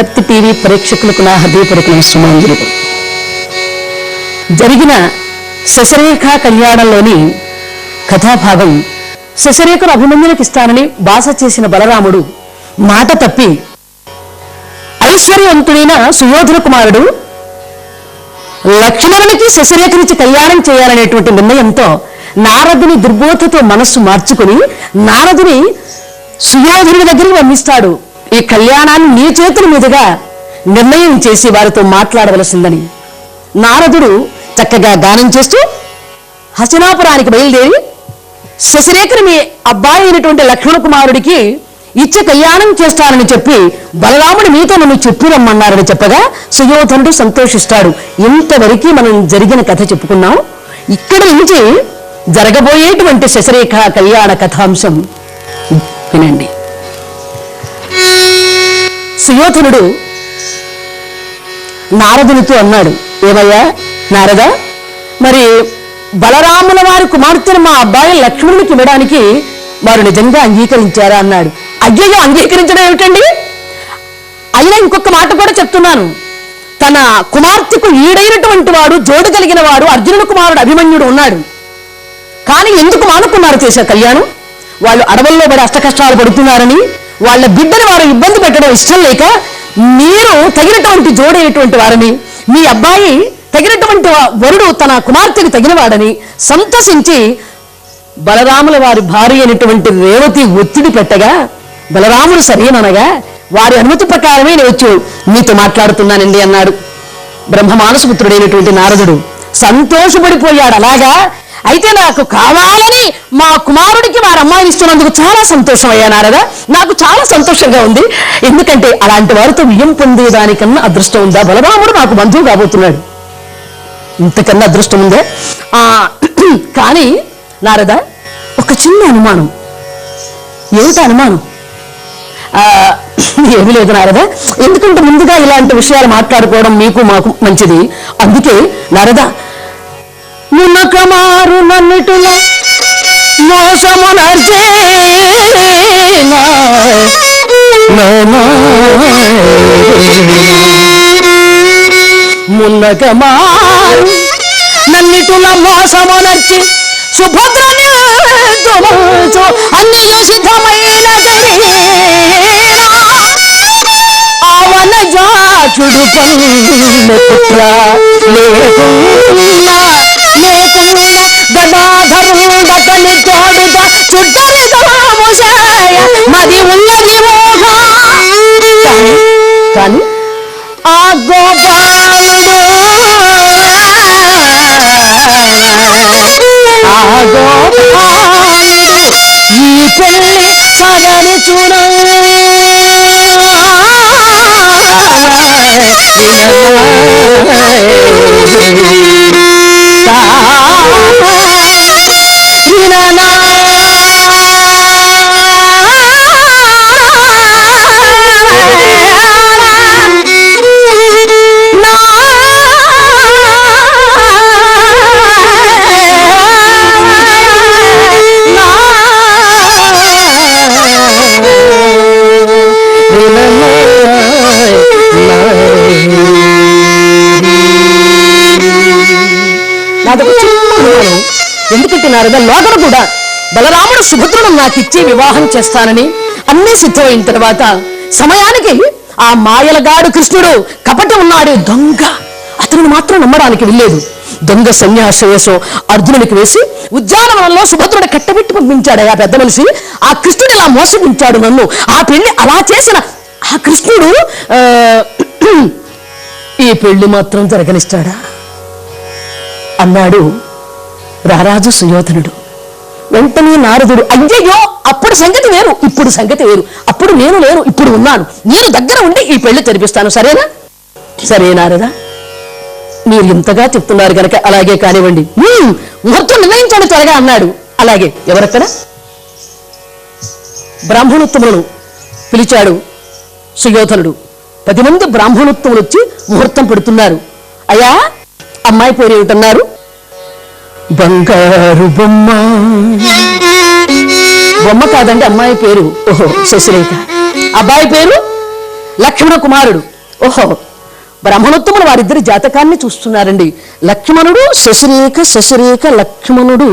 భక్తి టీవీ ప్రేక్షకులకు నా హృదయపూర్వక నమస్కారములు. జరిగిన శశరేఖ కళ్యాణంలోని కథాభాగం, శశరేఖను అభిమన్యునికి ఇస్తానని బాస చేసిన బలరాముడు మాట తప్పి ఐశ్వర్యవంతుడైన సుయోధన కుమారుడు లక్ష్మణునికి శశరేఖనిచ్చి కళ్యాణం చేయాలనేటువంటి నిర్ణయంతో నారదుని దుర్బోధతో మనస్సు మార్చుకుని నారదుని సుయోధనుడి దగ్గరికి పంపిస్తాడు. ఈ కళ్యాణాన్ని నీ చేతుల మీదుగా నిర్ణయం చేసి వారితో మాట్లాడవలసిందని. నారదుడు చక్కగా గానం చేస్తూ హస్తినాపురానికి బయలుదేరి శశరేఖని మీ అబ్బాయి అయినటువంటి లక్ష్మణ కుమారుడికి ఇచ్చి కళ్యాణం చేస్తానని చెప్పి బలరాముడు మీతో నన్ను చెప్పి రమ్మన్నారని చెప్పగా సుయోధనుడు సంతోషిస్తాడు. ఇంతవరకు మనం జరిగిన కథ చెప్పుకున్నాం. ఇక్కడ నుంచి జరగబోయేటువంటి శశరేఖ కళ్యాణ కథాంశం వినండి. సుయోధనుడు నారదునితో అన్నాడు, ఏమయ్యా నారద, మరి బలరాముల వారి కుమార్తెను మా అబ్బాయి లక్ష్మణునికి ఇవ్వడానికి వారు నిజంగా అంగీకరించారా అన్నాడు. అయ్యయ్యో, అంగీకరించడం ఏమిటండి? అయినా ఇంకొక మాట కూడా చెప్తున్నాను. తన కుమార్తెకు ఈడైనటువంటి వాడు, జోడు కలిగిన వాడు అర్జునుడు కుమారుడు అభిమన్యుడు ఉన్నాడు. కానీ ఎందుకు మానుకున్నారు చేసే కళ్యాణం? వాళ్ళు అడవుల్లో పడి అష్టకష్టాలు పడుతున్నారని, వాళ్ళ బిడ్డను వారు ఇబ్బంది పెట్టడం ఇష్టం లేక మీరు తగినటువంటి జోడైనటువంటి వారని, మీ అబ్బాయి తగినటువంటి వరుడు తన కుమార్తెకు తగినవాడని సంతసించి బలరాముల వారి భార్య అయినటువంటి రేవతి ఒత్తిడి పెట్టగా బలరాముడు సరేననగా వారి అనుమతి ప్రకారమే నేను వచ్చి మీతో మాట్లాడుతున్నానండి అన్నాడు. బ్రహ్మమానసపుత్రుడైనటువంటి నారదుడు సంతోషపడిపోయాడు. అలాగా అయితే నాకు కావాలని మా కుమారుడికి వారి అమ్మాయిని ఇస్తున్నందుకు చాలా సంతోషం అయ్యా నారద, నాకు చాలా సంతోషంగా ఉంది. ఎందుకంటే అలాంటి వారితో విజయం పొందేదానికన్నా అదృష్టం ఉందా? బలరాముడు నాకు బంధువు కాబోతున్నాడు, ఇంతకన్నా అదృష్టం ఉందే? కానీ నారద, ఒక చిన్న అనుమానం. ఏమిటి అనుమానం? ఏమీ లేదు నారద, ఎందుకంటే ముందుగా ఇలాంటి విషయాలు మాట్లాడుకోవడం మీకు మాకు మంచిది. అందుకే నారద, మునకమారు నన్నిటులో మునకమారు నన్నిటుల మోసమునర్చి సుభద్రని అన్ని సిద్ధమైన ఆవన జాచుడు పుత్ర లేకుండా గదాధరుడతని తోడుగా చుట్టరిదాముసాయ మది ఉన్నది మోహ. కానీ ఆ గోపాలుడు ఈ పెళ్లి సగని చూడ ఎందుకంటే నారద, లోగడ కూడా బలరాముడు సుభద్రను నాకిచ్చి వివాహం చేస్తానని అన్నీ సిద్ధమైన తర్వాత సమయానికి ఆ మాయలగాడు కృష్ణుడు కపట ఉన్నాడు, దొంగ, అతను మాత్రం నమ్మడానికి వెళ్ళలేదు. దొంగ సన్యాసవేశం అర్జునుడికి వేసి ఉద్యానవనంలో సుభద్రుడు కట్టబెట్టి పంపించాడు. ఆ పెద్ద మనిషి ఆ కృష్ణుడు ఇలా మోసగించాడు నన్ను. ఆ పెళ్లి అలా చేసిన ఆ కృష్ణుడు ఈ పెళ్లి మాత్రం జరగనిస్తాడా అన్నాడు రారాజు సుయోధనుడు. వెంటనే నారదుడు, అయ్యయ్యో, అప్పుడు సంగతి వేరు, ఇప్పుడు సంగతి వేరు. అప్పుడు నేను లేను, ఇప్పుడు ఉన్నాను. నేను దగ్గర ఉండి ఈ పెళ్లి జరిపిస్తాను, సరేనా? సరే నారద, మీరు ఇంతగా చెప్తున్నారు కనుక అలాగే కానివ్వండి. ముహూర్తం నిర్ణయించండి త్వరగా అన్నాడు. అలాగే. ఎవరక్కడ? బ్రాహ్మణోత్తములను పిలిచాడు సుయోధనుడు. 10 మంది బ్రాహ్మణోత్తములు వచ్చి ముహూర్తం పెడుతున్నారు. అయ్యా, అమ్మాయి పేరు ఏమిటన్నారు? బంగారు బొమ్మ. బొమ్మ కాదండి, అమ్మాయి పేరు. ఓహో, శశిరేఖ. అబ్బాయి పేరు లక్ష్మణ కుమారుడు. ఓహో, బ్రాహ్మణోత్తములు వారిద్దరి జాతకాన్ని చూస్తున్నారండి. లక్ష్మణుడు శశిరేఖ లక్ష్మణుడు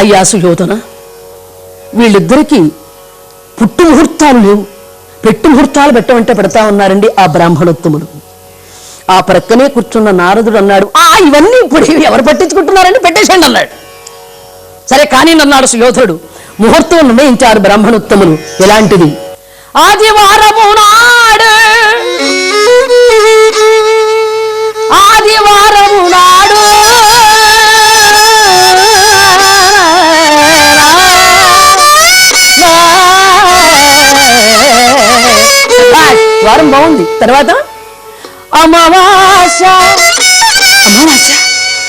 అయ్యా సుయోధన, వీళ్ళిద్దరికీ పుట్టు ముహూర్తాలు లేవు, పెట్టు ముహూర్తాలు పెట్టమంటే పెడతా ఉన్నారండి ఆ బ్రాహ్మణోత్తములు. ఆ ప్రక్కనే కూర్చున్న నారదుడు అన్నాడు, ఇవన్నీ ఇప్పుడు ఎవరు పట్టించుకుంటున్నారండి, పెట్టేసేయండి అన్నాడు. సరే కానీ అన్నాడు సుయోధనుడు. ముహూర్తం నిర్ణయించారు బ్రాహ్మణోత్తములు. ఎలాంటిది? ఆదివారము నాడు వారం బాగుంది. తర్వాత అమావాస్య.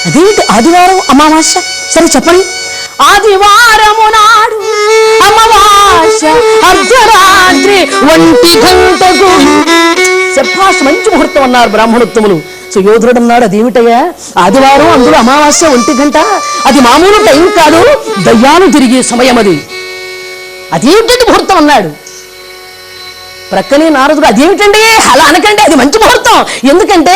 అదేంటి ఆదివారం అమావాస్య? సరే చెప్పండి. ఆదివారము నాడు అమావాస్య అర్ధరాత్రి 1 గంటకు. చెప్పాస్, మంచి ముహూర్తం అన్నారు బ్రాహ్మణోత్తములు. సుయోధనుడు అన్నాడు, అదేమిటయ్యా ఆదివారం, అందులో అమావాస్య 1 గంట? అది మామూలు టైం కాదు, దయ్యాలు తిరిగే సమయం అది. అదేమిటండి ముహూర్తం అన్నాడు. ప్రక్కనే నారదుడు, అదేమిటండి అలా అనకండి, అది మంచి ముహూర్తం. ఎందుకంటే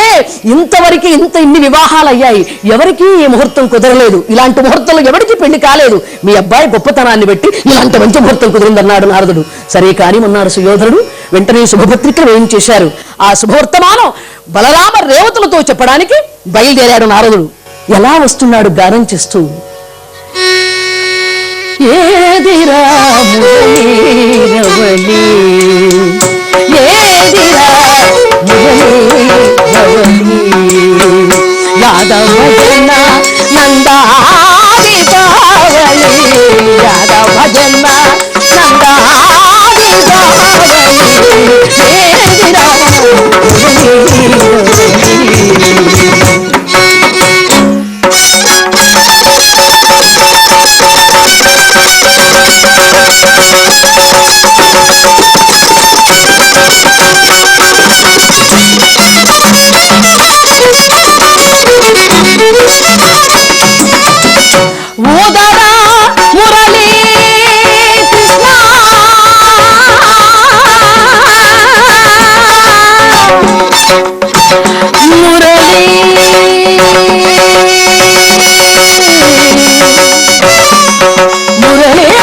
ఇంతవరకు ఇన్ని వివాహాలు అయ్యాయి, ఎవరికి ఈ ముహూర్తం కుదరలేదు. ఇలాంటి ముహూర్తంలో ఎవరికి పెళ్లి కాలేదు. మీ అబ్బాయి గొప్పతనాన్ని బట్టి ఇలాంటి మంచి ముహూర్తం కుదిరిందన్నాడు నారదుడు. సరే కానీ అన్నాడు సుయోధనుడు. వెంటనే శుభపత్రికలు వేయించేశారు. ఆ శుభవర్తమానం బలరామ రేవతులతో చెప్పడానికి బయలుదేరాడు నారదుడు. ఎలా వస్తున్నాడు గానం చేస్తూ, ఏదిరా మురళీరవళి, ఏదిరా మురళీరవళి, యాదవ జన నందాది బావళి, యాదవ జన నందాది బావళి, ఏదిరా మురళీరవళి. ఓదరా మురళీ కృష్ణ, మురళీ మురళీ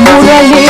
మురళీ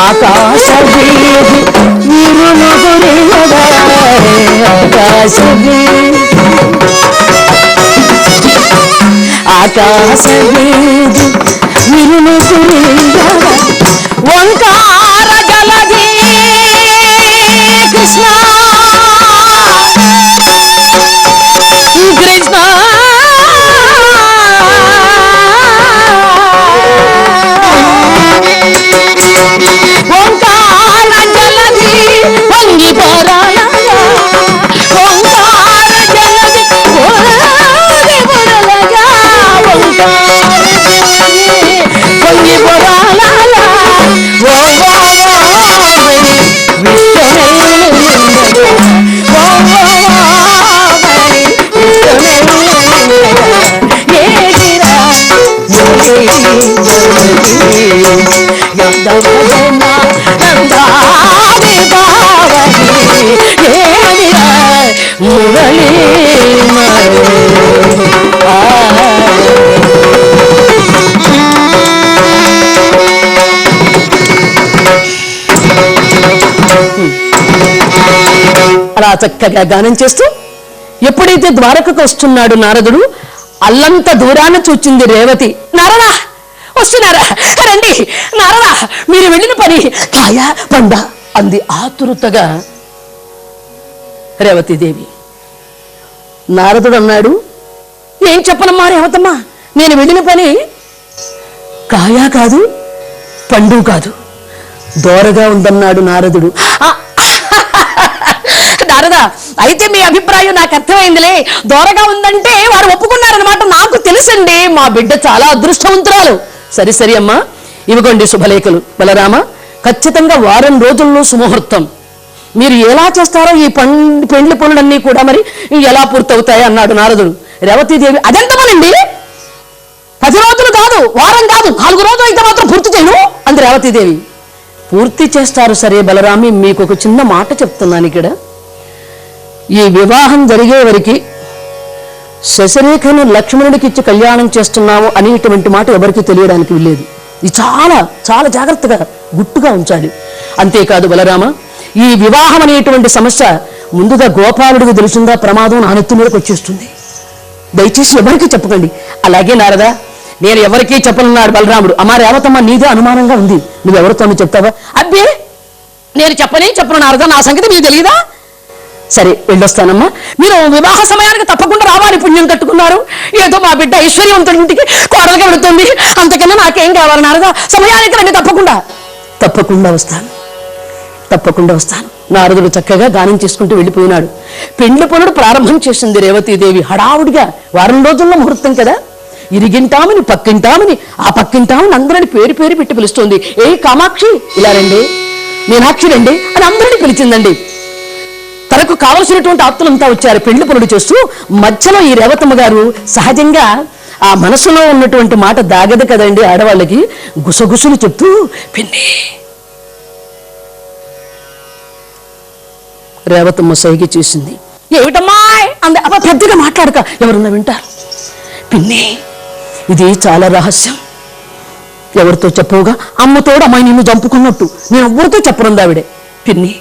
ఆకాశ వీధి వీరులు గురినదా, ఆకాశ వీధి వీరులు గురినదా, ఓంకార జలధి కృష్ణ కృష్ణ ఓంకార జలధి పొంగి పొరలగా, ఓంకార జలధి పొంగి పొరలగా, ఓంకార జలధి పొంగి పొరలగా, ఓ అలా చక్కగా గానం చేస్తూ ఎప్పుడైతే ద్వారకకు వస్తున్నాడు నారదుడు, అల్లంత దూరాన చూచింది రేవతి. నారదా వస్తున్నారా, రండి నారదా, మీరు వెళ్ళిన పని కాయ పండ అంది ఆతురతగా రేవతీదేవి. నారదుడు అన్నాడు, ఏం చెప్పనమ్మా రేవతమ్మా, నేను వెళ్ళిన పని కాయా కాదు పండు కాదు, దోరగా ఉందన్నాడు నారదుడు. నారదా, అయితే మీ అభిప్రాయం నాకు అర్థమైందిలే, దోరగా ఉందంటే వారు ఒప్పుకున్నారనమాట. నాకు తెలుసండి, మా బిడ్డ చాలా అదృష్టవంతురాలు. సరి సరి అమ్మా, ఇవిగోండి శుభలేఖలు. బలరామ, ఖచ్చితంగా వారం రోజుల్లో సుముహూర్తం. మీరు ఎలా చేస్తారో ఈ పెండ్లి పనులన్నీ కూడా మరి ఎలా పూర్తవుతాయి అన్నాడు నారదుడు. రేవతీదేవి, అదెంతమనండి, 10 రోజులు కాదు, వారం కాదు, 4 రోజులు అయితే మాత్రం పూర్తి చేయను అంది రేవతీదేవి. పూర్తి చేస్తారు సరే బలరామి, మీకు ఒక చిన్న మాట చెప్తున్నాను ఇక్కడ. ఈ వివాహం జరిగే వరకు శశరేఖను లక్ష్మణుడికి ఇచ్చి కళ్యాణం చేస్తున్నాము అనేటువంటి మాట ఎవరికి తెలియడానికి లేదు. ఇది చాలా చాలా జాగ్రత్తగా గుట్టుగా ఉంచాలి. అంతేకాదు బలరామ, ఈ వివాహం అనేటువంటి సమస్య ముందుగా గోపాలుడికి తెలుసుందా ప్రమాదం నా నెత్తి మీదకి వచ్చేస్తుంది. దయచేసి ఎవరికి చెప్పకండి. అలాగే నారదా, నేను ఎవరికీ చెప్పనున్నాడు బలరాముడు. అమ్మా రేవతమ్మ, నీదే అనుమానంగా ఉంది, నువ్వెవరితో చెప్తావా? అబ్బే, నేను చెప్పను నారదా, నా సంగతి మీకు తెలియదా? సరే వెళ్ళొస్తానమ్మా, మీరు వివాహ సమయానికి తప్పకుండా రావాలి. పుణ్యం కట్టుకున్నారు, ఏదో మా బిడ్డ ఐశ్వర్యవంతుడింటికి కోడలుగా వెళుతుంది, అంతకన్నా నాకేం కావాలి నారదా, సమయానికి రండి, తప్పకుండా వస్తాను. నారదుడు చక్కగా గానం చేసుకుంటూ వెళ్ళిపోయినాడు. పెండ్లి పనుడు ప్రారంభం చేసింది రేవతీదేవి హడావుడిగా. వారం రోజుల్లో ముహూర్తం కదా, ఇరిగింటామని పక్కింటామని ఆ పక్కింటామని అందరిని పేరు పెట్టి పిలుస్తుంది. ఏ కామాక్షి ఇలా రండి, మీనాక్షి రండి అని అందరినీ పిలిచిందండి. తనకు కావలసినటువంటి ఆప్తులంతా వచ్చారు పెండ్లి పనుడు చేస్తూ. మధ్యలో ఈ రేవతమ్మ గారు సహజంగా ఆ మనసులో ఉన్నటువంటి మాట దాగదు కదండి ఆడవాళ్ళకి, గుసగుసులు చెప్తూ పిన్ని రేవతమ్మ సైకి చేసింది. ఏమిటమ్మా అంద, అబ్బా పెద్దగా మాట్లాడక, ఎవరన్నా వింటారు. పిన్ని, ఇది చాలా రహస్యం, ఎవరితో చెప్పవుగా, అమ్మతోడు అమ్మాయి నిన్ను చంపుకున్నట్టు నేను ఎవరితో చెప్పనుంది ఆవిడే. పిన్ని,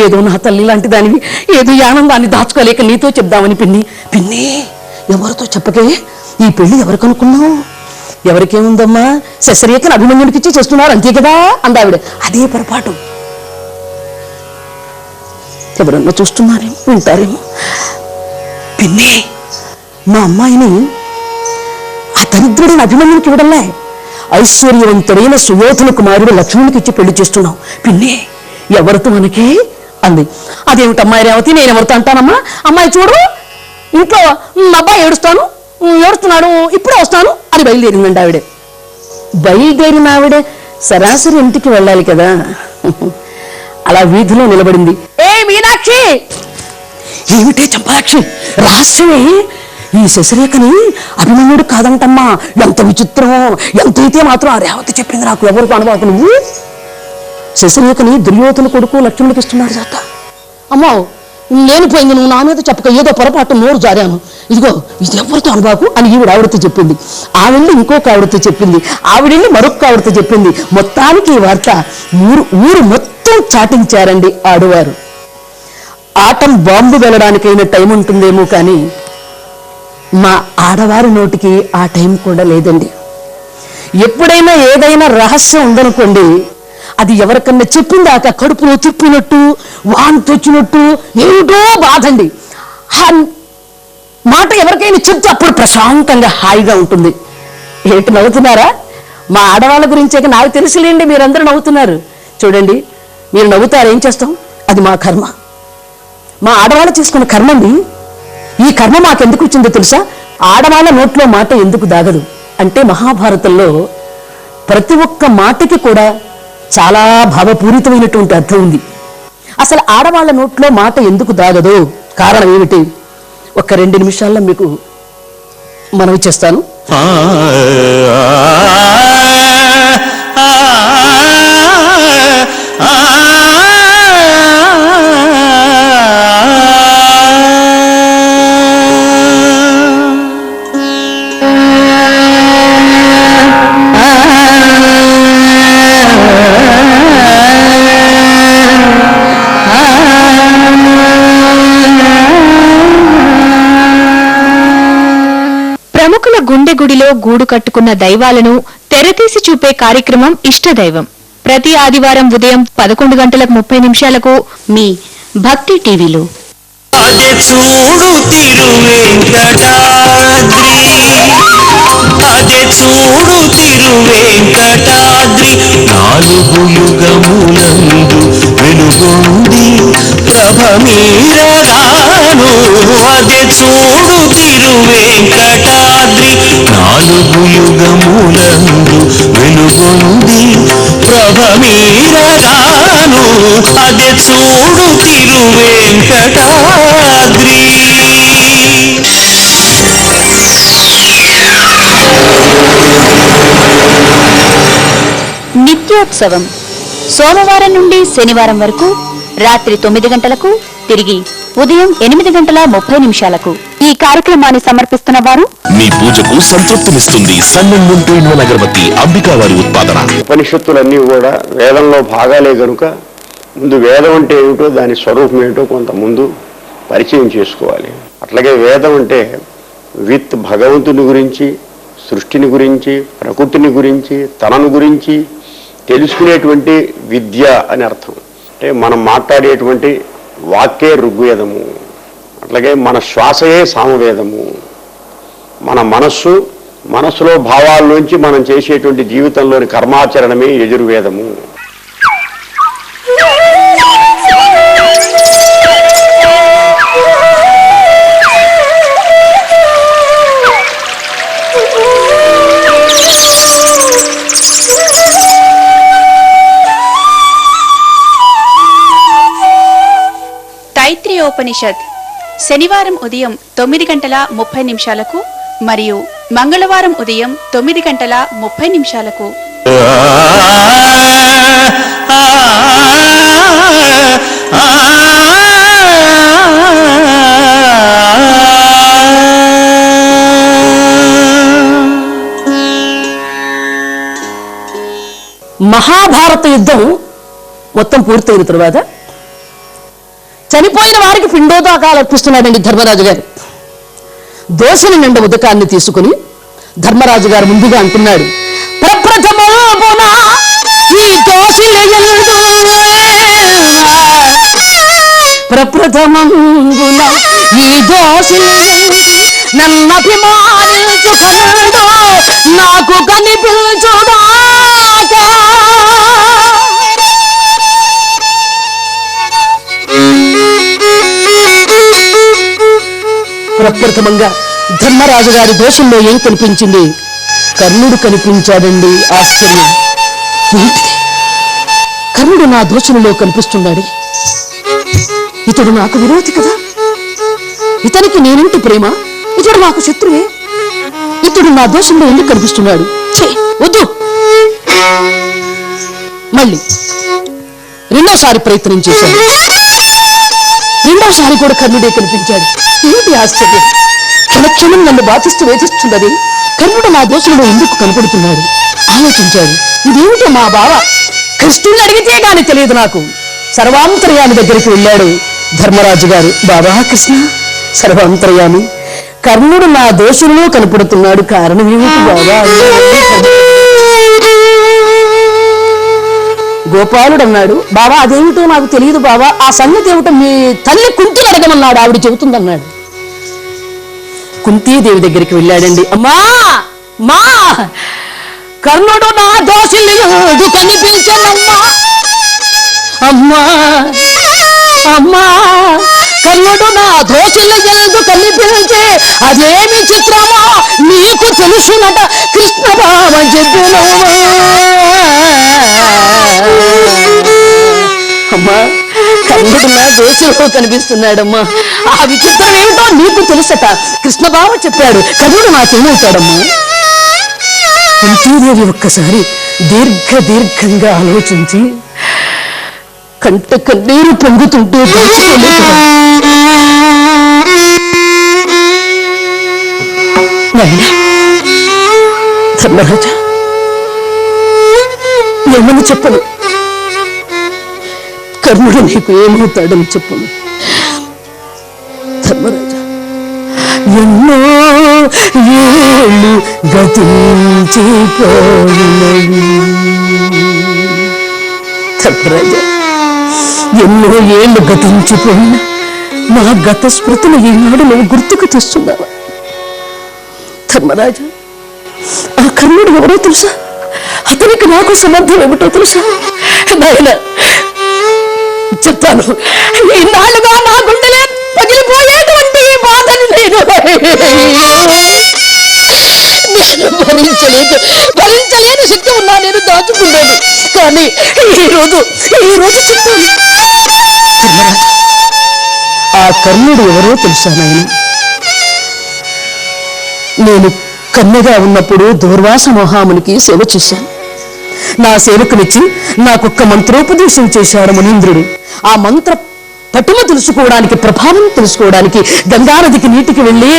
ఏదో నా తల్లి లాంటి దానివి, ఏదో ఆనందాన్ని దాచుకోలేక నీతో చెప్దామని. పిన్ని ఎవరితో చెప్పకే, ఈ పెళ్లి ఎవరికనుకున్నావు? ఎవరికేముందమ్మా, శశరేఖను అభిమన్యుడికిచ్చి చేస్తున్నారు అంతే కదా అందావిడ. అదే పొరపాటు, ఎవరన్నా చూస్తున్నారేమో, వింటారేమో. పిన్ని, మా అమ్మాయిని ఆ దరిద్రుడిని అభిమన్యుడికి ఇవ్వడంలే, ఐశ్వర్యవంతుడైన సుయోధన కుమారుడు లక్ష్మణుడికి ఇచ్చి పెళ్లి చేస్తున్నావు. పిన్ని, ఎవరితో మనకి అంది. అదేమిటమ్మాయి రేవతి, నేను ఎవరితో అంటానమ్మా? అమ్మాయి చూడు, ఇంట్లో అబ్బాయి ఏడుస్తున్నాడు, ఇప్పుడే వస్తాను అని బయలుదేరిందండి ఆవిడే. బయలుదేరిన ఆవిడే సరాసరి ఇంటికి వెళ్ళాలి కదా, అలా వీధిలో నిలబడింది. ఏ మీనాక్షి! ఏమిటే చంపాక్షి, రహస్యమే, ఈ శశరేఖని అభిమన్యుడు కాదంటమ్మా. ఎంత విచిత్రం, ఎంతైతే మాత్రం ఆ రేవతి చెప్పింది నాకు. ఎవరికి అనుభవం, నువ్వు శశరేఖని దుర్యోధన కొడుకు లక్ష్మణుడికి ఇస్తున్నాడు జాత. అమ్మో, నేను పోయింది, నువ్వు నా మీద చెప్పక, ఏదో పొరపాటు నోరు జారాను, ఇదిగో ఇది ఎవరితో అనుభవకు అని ఆవిడతో చెప్పింది. ఆవిడ్ని ఇంకొక ఆవిడతో చెప్పింది, ఆవిడ్ని మరొక ఆవిడతో చెప్పింది. మొత్తానికి ఈ వార్త ఊరు మొత్తం చాటించారండి ఆడువారు. ఆటం బాంబు వెళ్ళడానికైనా టైం ఉంటుందేమో కానీ మా ఆడవారి నోటికి ఆ టైం కూడా లేదండి. ఎప్పుడైనా ఏదైనా రహస్యం ఉందనుకోండి, అది ఎవరికన్నా చెప్పిందాక కడుపులో తిప్పినట్టు, వాంతి వచ్చినట్టు, ఏమిటో బాధండి. మాట ఎవరికైనా చెప్తే అప్పుడు ప్రశాంతంగా హాయిగా ఉంటుంది. ఏంటి నవ్వుతున్నారా? మా ఆడవాళ్ళ గురించే నాకు తెలిసిలేండి, మీరందరూ నవ్వుతున్నారు. చూడండి, మీరు నవ్వుతారు, ఏం చేస్తాం, అది మా కర్మ, మా ఆడవాళ్ళు చేసుకున్న కర్మ అండి. ఈ కర్మ మాకెందుకు వచ్చిందో తెలుసా? ఆడవాళ్ళ నోట్లో మాట ఎందుకు దాగదు అంటే, మహాభారతంలో ప్రతి ఒక్క మాటకి కూడా చాలా భావపూరితమైనటువంటి అర్థం ఉంది. అసలు ఆడవాళ్ళ నోట్లో మాట ఎందుకు దాగదు, కారణం ఏమిటి, ఒక 2 నిమిషాల్లో మీకు మనవి చేస్తాను. గుండె గుడిలో గూడు కట్టుకున్న దైవాలను తెరతీసి చూపే కార్యక్రమం ఇష్టదైవం. ప్రతి ఆదివారం ఉదయం 11:30 మీ భక్తి టీవీలో. అదే చూడు తిరువేంకటాద్రి, అదే చూడు తిరువేంకటాద్రి, 4 యుగములందు వెలుగొంది ప్రభమీరగాను. అదే చూడు తిరువేంకటాద్రి, 4 యుగములందు వెలుగొంది ప్రభమీరగాను. అదే చూడు తిరువేంకటాద్రి. నిత్యోత్సవం సోమవారం నుండి శనివారం వరకు రాత్రి 9 గంటలకు, తిరిగి ఉదయం 8:30 ఈ కార్యక్రమాన్ని సమర్పిస్తున్న వారు మీ పూజకు సంతృప్తినిస్తుంది సన్నం నుండి అగరబత్తి అంబికా వారి ఉత్పాదన. ఉపనిషత్తులన్నీ కూడా వేదంలో భాగాలే గనుక ముందు వేదం అంటే ఏమిటో దాని స్వరూపం ఏమిటో కొంత ముందు పరిచయం చేసుకోవాలి. అట్లాగే వేదం అంటే విత్ భగవంతుని గురించి, సృష్టిని గురించి, ప్రకృతిని గురించి, తనను గురించి తెలుసుకునేటువంటి విద్య అని అర్థం. అంటే మనం మాట్లాడేటువంటి వాక్యే ఋగ్వేదము, అట్లాగే మన శ్వాసయే సామవేదము, మన మనస్సులో భావాల్లోంచి మనం చేసేటువంటి జీవితంలోని కర్మాచరణమే యజుర్వేదము. తైత్రీయోపనిషత్ శనివారం ఉదయం 9:30 మరియు మంగళవారం ఉదయం 9:30. మహాభారత యుద్ధం మొత్తం పూర్తయిన తరువాత చనిపోయిన వారికి పిండోదకాలు అర్పిస్తున్నాడండి ధర్మరాజు గారు. దోషుని నిండా ఉదకాన్ని తీసుకుని ధర్మరాజు గారు ముందుగా అంటున్నాడు, ప్రప్రథమంబున ఈ దోషిలయందు నన్నభిమానించు కనుడు నాకు కనిపించుడా. ప్రప్రథమంగా ధర్మరాజు గారి దోషంలో ఏం కనిపించింది? కర్ణుడు కనిపించాడండి. ఆశ్చర్యం ఏంటిది? కర్ణుడు నా దోషంలో కనిపిస్తున్నాడు. ఇతడు నాకు విరోధి కదా, ఇతనికి నేనంటే ప్రేమ, ఇతడు నాకు శత్రువే, ఇతడు నా దోషంలో ఎందుకు కనిపిస్తున్నాడు? వద్దు. మళ్ళీ రెండోసారి ప్రయత్నం చేశాను. రెండోసారి కూడా కర్ణుడే కనిపించాడు. ఏమిటి ఆశ్చర్యం? క్షణక్షణం నన్ను బాధిస్తూ వేధిస్తున్నది. కర్ణుడు నా దోషంలో ఎందుకు కనపడుతున్నాడు? ఆలోచించాడు. ఇదేమిటో మా బావ కృష్ణుని అడిగితే గాని తెలియదు నాకు. సర్వాంతర్యామి దగ్గరికి వెళ్ళాడు ధర్మరాజు గారు. బాబా కృష్ణ సర్వాంతర్యామి, కర్ణుడు నా దోషంలో కనపడుతున్నాడు, కారణం ఏమిటి బాబా? గోపాలుడు అన్నాడు, బాబా అదేమిటో నాకు తెలియదు బాబా, ఆ సంగతి ఏమిటో మీ తల్లి కుంతిని అడగమన్నాడు, ఆవిడ చెబుతుందన్నాడు. కుంతీదేవి దగ్గరికి వెళ్ళాడండి. అమ్మా మా కర్ణుడు నా దోషులు కనిపించనమ్మా, అమ్మా అమ్మా కర్ణుడు నా దోషులు ఎందు కనిపించే అదేమి చిత్రమో నీకు తెలుసునట కృష్ణ బావ చెప్పినమ్మా. అమ్మా కర్ణుడు నా దోషులో కనిపిస్తున్నాడమ్మా, ఆ విచిత్రం ఏమిటో నీకు తెలుసట, కృష్ణ బావ చెప్పాడు, కర్ణుడు నాకేమవుతాడమ్మా? కుంతీదేవి ఒక్కసారి దీర్ఘంగా ఆలోచించి కంట కన్నీరు పొంగుతుంటే ధర్మరాజా ఏమని చెప్పను, కర్ణుడు నీకు ఏమవుతాడని చెప్పను. ధర్మరాజా ఎన్నో ఏళ్ళు గతించిపోయినవి. ధర్మరాజా, ఎన్నో ఏళ్ళు గతించిపోయిన నా గత స్మృతులు ఈనాడు నువ్వు గుర్తుకు తెస్తున్నావా? ధర్మరాజా, ఆ కర్ణుడు ఎవరో తెలుసా? అతనికి నాకు సంబంధం ఏమిటో తెలుసా? నాయన చెప్తాను. ఈనాళ్ళుగా నా గుండెలే పగిలిపోయేటువంటి ఈ బాధను నేను భరించలేని శక్తి ఉన్నా నేను దాచుకున్నాను. కానీ ఈ రోజు చెప్తాను. ఆ కర్ణుడు ఎవరో తెలుసా నాయన? నేను కన్యగా ఉన్నప్పుడు దూర్వాస మహామునికి సేవ చేశాను. నా సేవకు మెచ్చి నాకొక్క మంత్రోపదేశం చేశాడు మునీంద్రుడు. ఆ మంత్ర పట్టుమ తెలుసుకోవడానికి, ప్రభావం తెలుసుకోవడానికి గంగానదికి నీటికి వెళ్ళి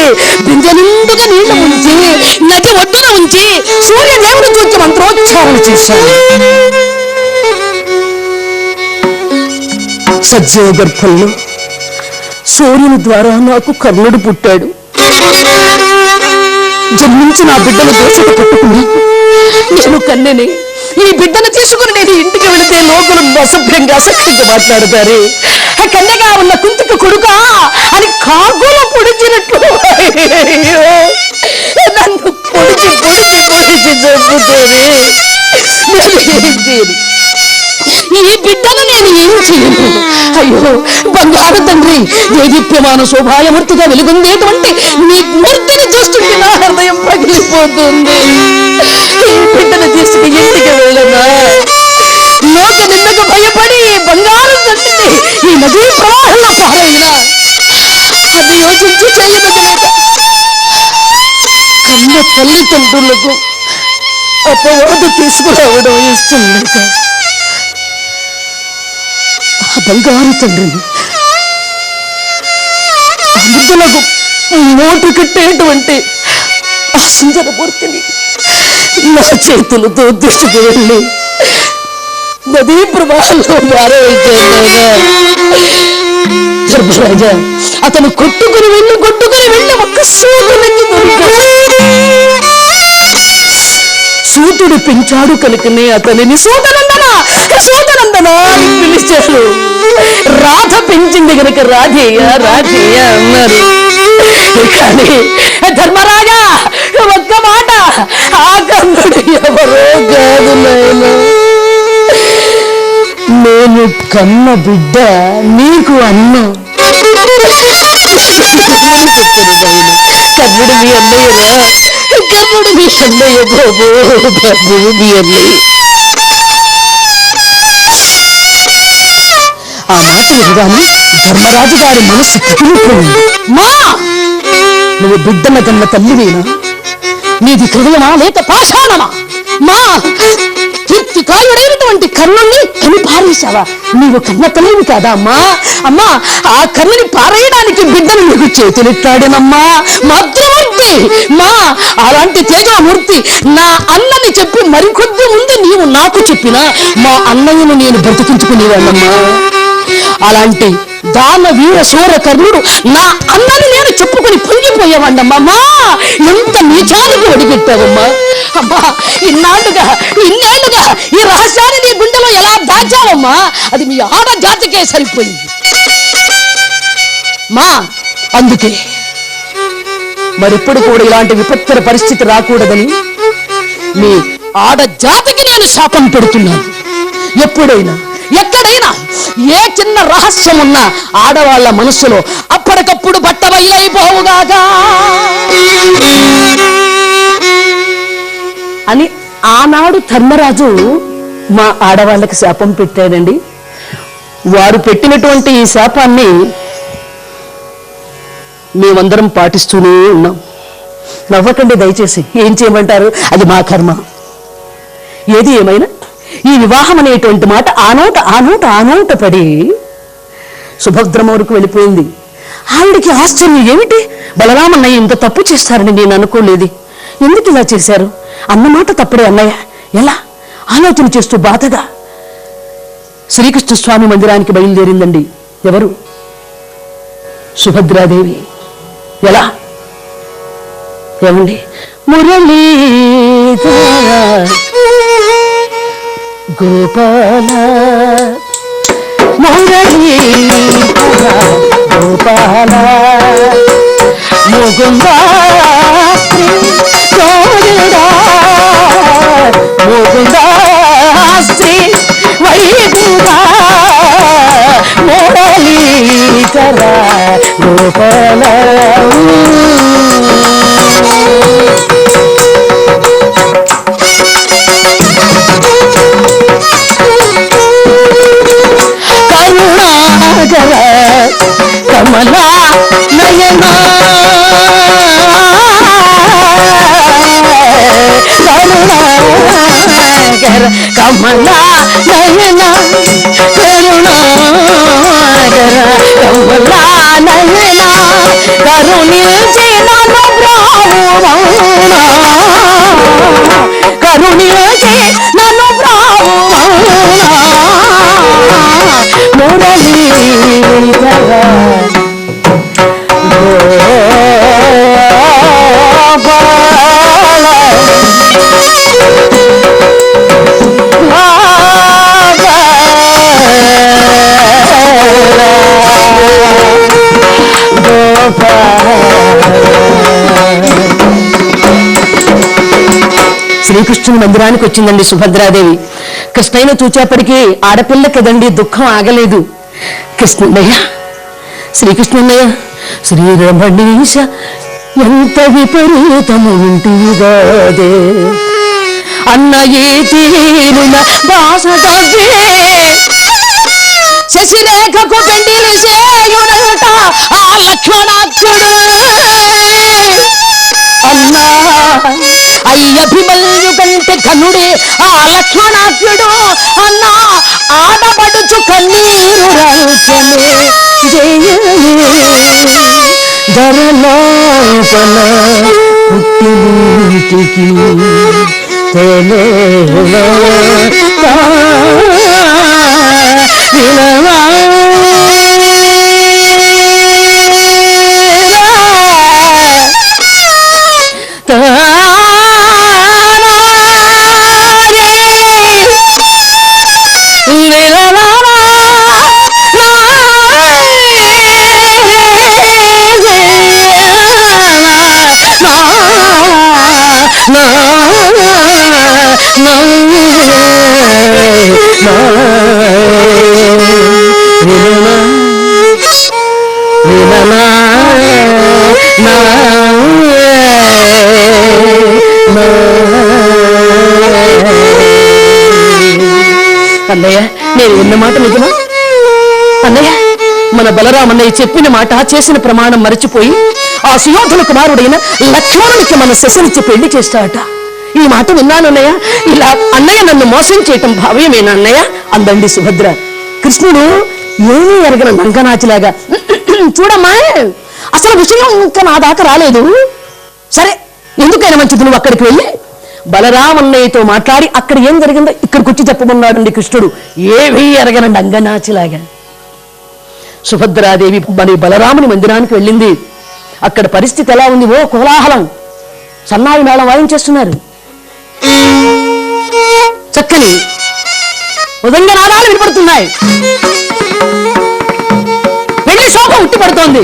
బిందె నిండుగా నీళ్లు ఉంచి నది ఒడ్డున ఉంచి సూర్యదేవుడు చూచి మంత్రోచ్చారణ చేశాను. సజ్జవ గర్భంలో సూర్యుని ద్వారా నాకు కర్ణుడు పుట్టాడు. జన్మించి నా బిడ్డను దోషకు పట్టుకుని నేను కన్నెని. ఈ బిడ్డను తీసుకుని నేను ఇంటికి వెళితే లోకులు అసభ్యంగా అసఖ్యంగా మాట్లాడతారు. కన్యగా ఉన్న కుంతికి కొడుకా అని కాగులు పొడిచినట్లు నన్ను పొడిచి చంపుతారు. ఈ బిడ్డను నేను ఏం చేయను. అయ్యో బంగారు తండ్రి, దేదీప్యమాన శోభాయమూర్తిగా వెలుగొందేటువంటి నీ మూర్తిని చూస్తుంటే నా హృదయం పగిలిపోతుంది. ఈ బిడ్డను తీసుకుని ఇంటికి వెళ్ళనా? లోక నిన్నకు భయపడి బంగారు తండ్రిని ఈ నదీ ప్రవాహంలో పారైనా అది యోచించి చేయనది లేక కన్న తల్లిదండ్రులకు అపవాదు తీసుకురావడం ఇష్టం లేక ఆ బంగారు తండ్రిని ఆ ముద్దలకు మోటు కట్టేటువంటి ఆ సుందరమూర్తిని నా చేతులతో తీసుకు వెళ్ళి నదీ ప్రవాహంలో మారవేశాను. ధర్మరాజా, అతను కొట్టుకుని వెళ్ళి ఒక్క సూతుడికి దొరికాడు. సూతుడు పెంచాడు కనుకనే అతనిని సూతనందనా అని పిలిచారు. రాధ పెంచింది కనుక రాధేయ అన్నారు. కానీ ధర్మరాజా, ఒక్క మాట, ఆ కర్ణుడు ఎవరో కాదు నాయన. నేను కన్న బిడ్డ నీకు అన్న. కర్ణుడు మీ అన్నయ్యరా? కర్ణుడు మీ అన్నయ్య బాబు, మీ అన్నయ్య. ఆ మాటలు వినగానే ధర్మరాజు గారి మనసు కదిలిపోయింది. మా, నువ్వు బిడ్డన కన్న తల్లివేనా? నీది హృదయమా లేక పాషాణమా? మా, కీర్తికాయుడైనటువంటి కర్ణుణ్ణి కని పారేశావా? నీవు కన్న తల్లివి కాదా అమ్మా? అమ్మా, ఆ కన్నుని పారేయడానికి బిడ్డను నీకు చేతులెత్తాడేనమ్మా మాతృమూర్తి. మా, అలాంటి తేజమూర్తి నా అన్నని చెప్పి మరికొద్ది ముందు నీవు నాకు చెప్పినా మా అన్నయ్యను నేను బ్రతికించుకునేవాళ్ళమ్మా. అలాంటి దాన వీర శూర కర్ణుడు నా అన్నని నేను చెప్పుకుని పొంగిపోయేవాడినమ్మా. ఎంత నిజానికి ఒడిపెట్టావమ్మా. అమ్మా, ఇన్నేళ్లుగా ఈ రహస్యాన్ని నీ గుండెలో ఎలా దాచావమ్మా? అది మీ ఆడ జాతికే సరిపోయింది మా. అందుకే మరిప్పుడు కూడా ఇలాంటి విపత్కర పరిస్థితి రాకూడదని మీ ఆడ జాతికి నేను శాపం పెడుతున్నాను. ఎప్పుడైనా ఎక్కడైనా ఏ చిన్న రహస్యం ఉన్నా ఆడవాళ్ల మనస్సులో అప్పటికప్పుడు బట్టబయలైపోవుగాగా అని ఆనాడు ధర్మరాజు మా ఆడవాళ్ళకి శాపం పెట్టాడండి. వారు పెట్టినటువంటి ఈ శాపాన్ని మేమందరం పాటిస్తూనే ఉన్నాం. నవ్వకండి దయచేసి. ఏం చేయమంటారు? అది మా కర్మ. ఏది ఏమైనా ఈ వివాహం అనేటువంటి మాట ఆనోట పడి సుభద్రమౌరికి వెళ్ళిపోయింది. ఆవిడికి ఆశ్చర్యం ఏమిటి, బలరామన్నయ్య ఇంత తప్పు చేస్తారని నేను అనుకోలేదు. ఎందుకు ఇలా చేశారు అన్నమాట తప్పుడే అన్నయ్య. ఎలా ఆలోచన చేస్తూ బాధగా శ్రీకృష్ణ స్వామి మందిరానికి బయలుదేరిందండి. ఎవరు? సుభద్రాదేవి. ఎలా ఏమండి మురళీధర గోపాల మురళీధర గోపాల ముకుందా శ్రీ గోవిందా ముకుందా శ్రీ వైకుంఠా మురళీధర గోపాల కరుణాకర కమలా నయనా కరుణాకర కమలా నయనా కరుణాకర కమలా నయనా కరుణించి నన్ను బ్రాహ్మణా కరుణించి నన్ను బ్రాహ్మణా మురళీధర శ్రీకృష్ణుని మందిరానికి వచ్చిందండి సుభద్రాదేవి. కృష్ణయ్యను చూచేపటికి ఆడపిల్ల కదండి, దుఃఖం ఆగలేదు. కృష్ణయ్య శ్రీకృష్ణయ్య శ్రీరమణీశ ఎంత విపరీతము ఉంటుందే అన్న ఏ తీరున బాసదవ్వే శశిరేఖకు పెండిలు చేయునట ఆ లక్ష్మణాక్షుడు అన్నా అయ్యభిమల్యు కంటే కనుడే ఆ లక్ష్మణాక్షుడు అన్నా ఆడబడుచు కన్నీరు రాల్చనే ధరలోపల పుట్టినీటికి తెలేలా అన్నయ్య నేను విన్న మాట నిజమా? అన్నయ్య మన బలరామన్నయ్య చెప్పిన మాట చేసిన ప్రమాణం మరచిపోయి ఆ సుయోధన కుమారుడైన లక్ష్మణునికి మన శశనిచ్చి పెళ్లి చేస్తాడట. ఈ మాట విన్నాను అన్నయ్య. ఇలా అన్నయ్య నన్ను మోసం చేయటం భావ్యమేనా అన్నయ్య అందండి సుభద్ర. కృష్ణుడు ఏమీ ఎరగన లంకనాచిలాగా చూడమ్మా అసలు విషయం ఇంకా నా దాకా రాలేదు. సరే ఎందుకైనా మంచిది నువ్వు అక్కడికి వెళ్ళి బలరామన్నయ్యతో మాట్లాడి అక్కడ ఏం జరిగిందో ఇక్కడికి వచ్చి చెప్పమన్నాడండి కృష్ణుడు. ఏమీ ఎరగనండి అంగనాచిలాగా. సుభద్రాదేవి మరి బలరాముని మందిరానికి వెళ్ళింది. అక్కడ పరిస్థితి ఎలా ఉంది? ఓ కోలాహలం, సన్నాయి మేళం వాయించేస్తున్నారు. చక్కని ఉదంగ నాదాలు వినపడుతున్నాయి. పెళ్లి శోభ ఉట్టిపడుతోంది.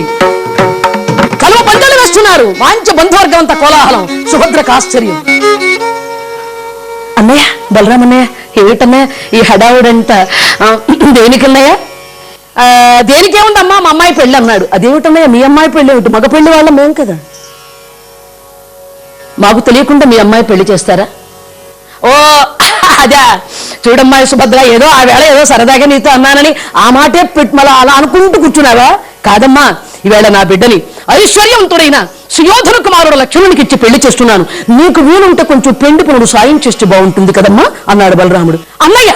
కలువ పంటలు వేస్తున్నారు. వాంచ బంధువర్గం అంతా కోలాహలం. సుభద్రకు ఆశ్చర్యం. అన్నయ్య బలరామన్నయ్య ఏమిటన్నయ్య ఈ హడావుడంతా దేనికన్నయ్య? దేనికేముందమ్మా మా అమ్మాయి పెళ్ళి అన్నాడు. అదేమిటన్నయ్య మీ అమ్మాయి పెళ్ళి ఏమిటి? మగ పెళ్లి వాళ్ళం మేం కదా, మాకు తెలియకుండా మీ అమ్మాయి పెళ్లి చేస్తారా? ఓ అదా చూడమ్మా సుభద్ర, ఏదో ఆ వేళ ఏదో సరదాగా నీతో అన్నానని ఆ మాటే మళ్ళా అలా అనుకుంటూ కూర్చున్నావా? కాదమ్మా, ఈవేళ నా బిడ్డని ఐశ్వర్యవంతుడైన సుయోధన కుమారుడు లక్ష్మణునికి ఇచ్చి పెళ్లి చేస్తున్నాను. నీకు వీలుంటే కొంచెం పెండి పనుడు సాయం చేస్తే బాగుంటుంది కదమ్మా అన్నాడు బలరాముడు. అన్నయ్య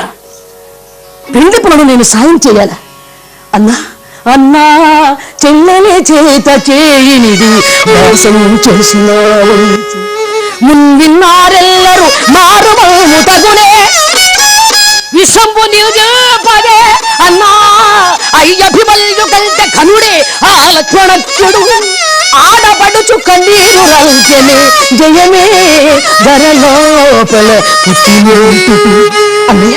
పెండి పనుడు నేను సాయం చేయాలా? అన్నా అన్నా చెల్లెలి చేత చేయినిది మోసం చేసిన మున్విన్నారెల్లరూ మారుమౌము తగునే విషంబు నిజపదే అన్నా అయ్యభిమల్యు కంటే కనుడే ఆ లక్ష్మణుడు ఆడబడుచు కన్నీరు రంకెనే జయమే ధరలోపల అన్నయ్య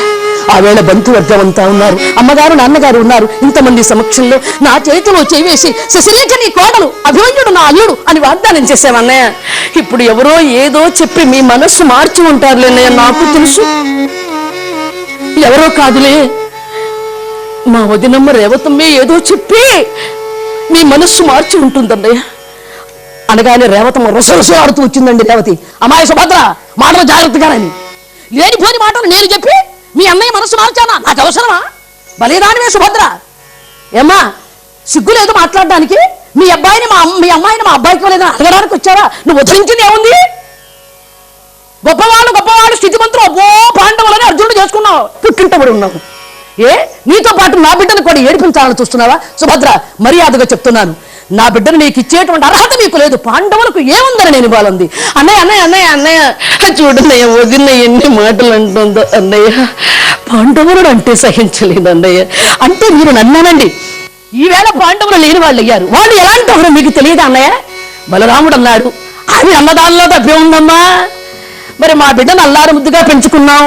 ఆవేళ బంధువర్గం అంతా ఉన్నారు, అమ్మగారు నాన్నగారు ఉన్నారు. ఇంతమంది సమక్షంలో నా చేతిలో చేవేసి శశిరేఖ నీ కోడలు, అభిమన్యుడు నా అల్లుడు అని వాగ్దానం చేశామన్నయ్య. ఇప్పుడు ఎవరో ఏదో చెప్పి మీ మనస్సు మార్చి ఉంటారులేనయ్య, నాకు తెలుసు. ఎవరో కాదులే, మా వదినమ్మ రేవతమ్మే ఏదో చెప్పి మీ మనస్సు మార్చి ఉంటుందన్నయ్య. అనగానే రేవతమ్మ రొసరొస ఆడుతూ వచ్చిందండి. రేవతి, అమ్మాయి సుభద్ర మాటలు జాగ్రత్తగానని లేనిపోని మాటలు నేను చెప్పి మీ అన్నయ్య మనసు మార్చానా? నాకు అవసరమా? బలేదానివే సుభద్ర. ఏమ్మా సిగ్గు లేదు మాట్లాడడానికి? మీ అబ్బాయిని మీ అమ్మాయిని మా అబ్బాయికి లేదని అడగడానికి వచ్చారా? నువ్వు వదిలించింది ఏముంది? గొప్పవాళ్ళు స్థితిమంతులు అబ్బో పాండవులని అర్జునుడు చేసుకున్నావు, పుట్టింటబడి ఉన్నావు. నీతో పాటు నా బిడ్డను కూడా ఏడిపించాలని చూస్తున్నావా? సుభద్ర, మర్యాదగా చెప్తున్నాను, నా బిడ్డను నీకు ఇచ్చేటువంటి అర్హత నీకు లేదు. పాండవులకు ఏముందని నేను ఇవ్వాలంది. అన్నయ్య చూడన్నయ్య, వదిన ఎన్ని మాటలు అంటుందో అన్నయ్య. పాండవులు అంటే సహించలేదు అన్నయ్య. అంటే మీరు నన్నానండి, ఈవేళ పాండవులు లేని వాళ్ళు అయ్యారు. వాళ్ళు ఎలాంటి వారు మీకు తెలియదు అన్నయ్య. బలరాముడు అన్నాడు, అది అన్నదానిలో తప్పే ఉందమ్మా. మరి మా బిడ్డను అల్లారు ముద్దుగా పెంచుకున్నాం,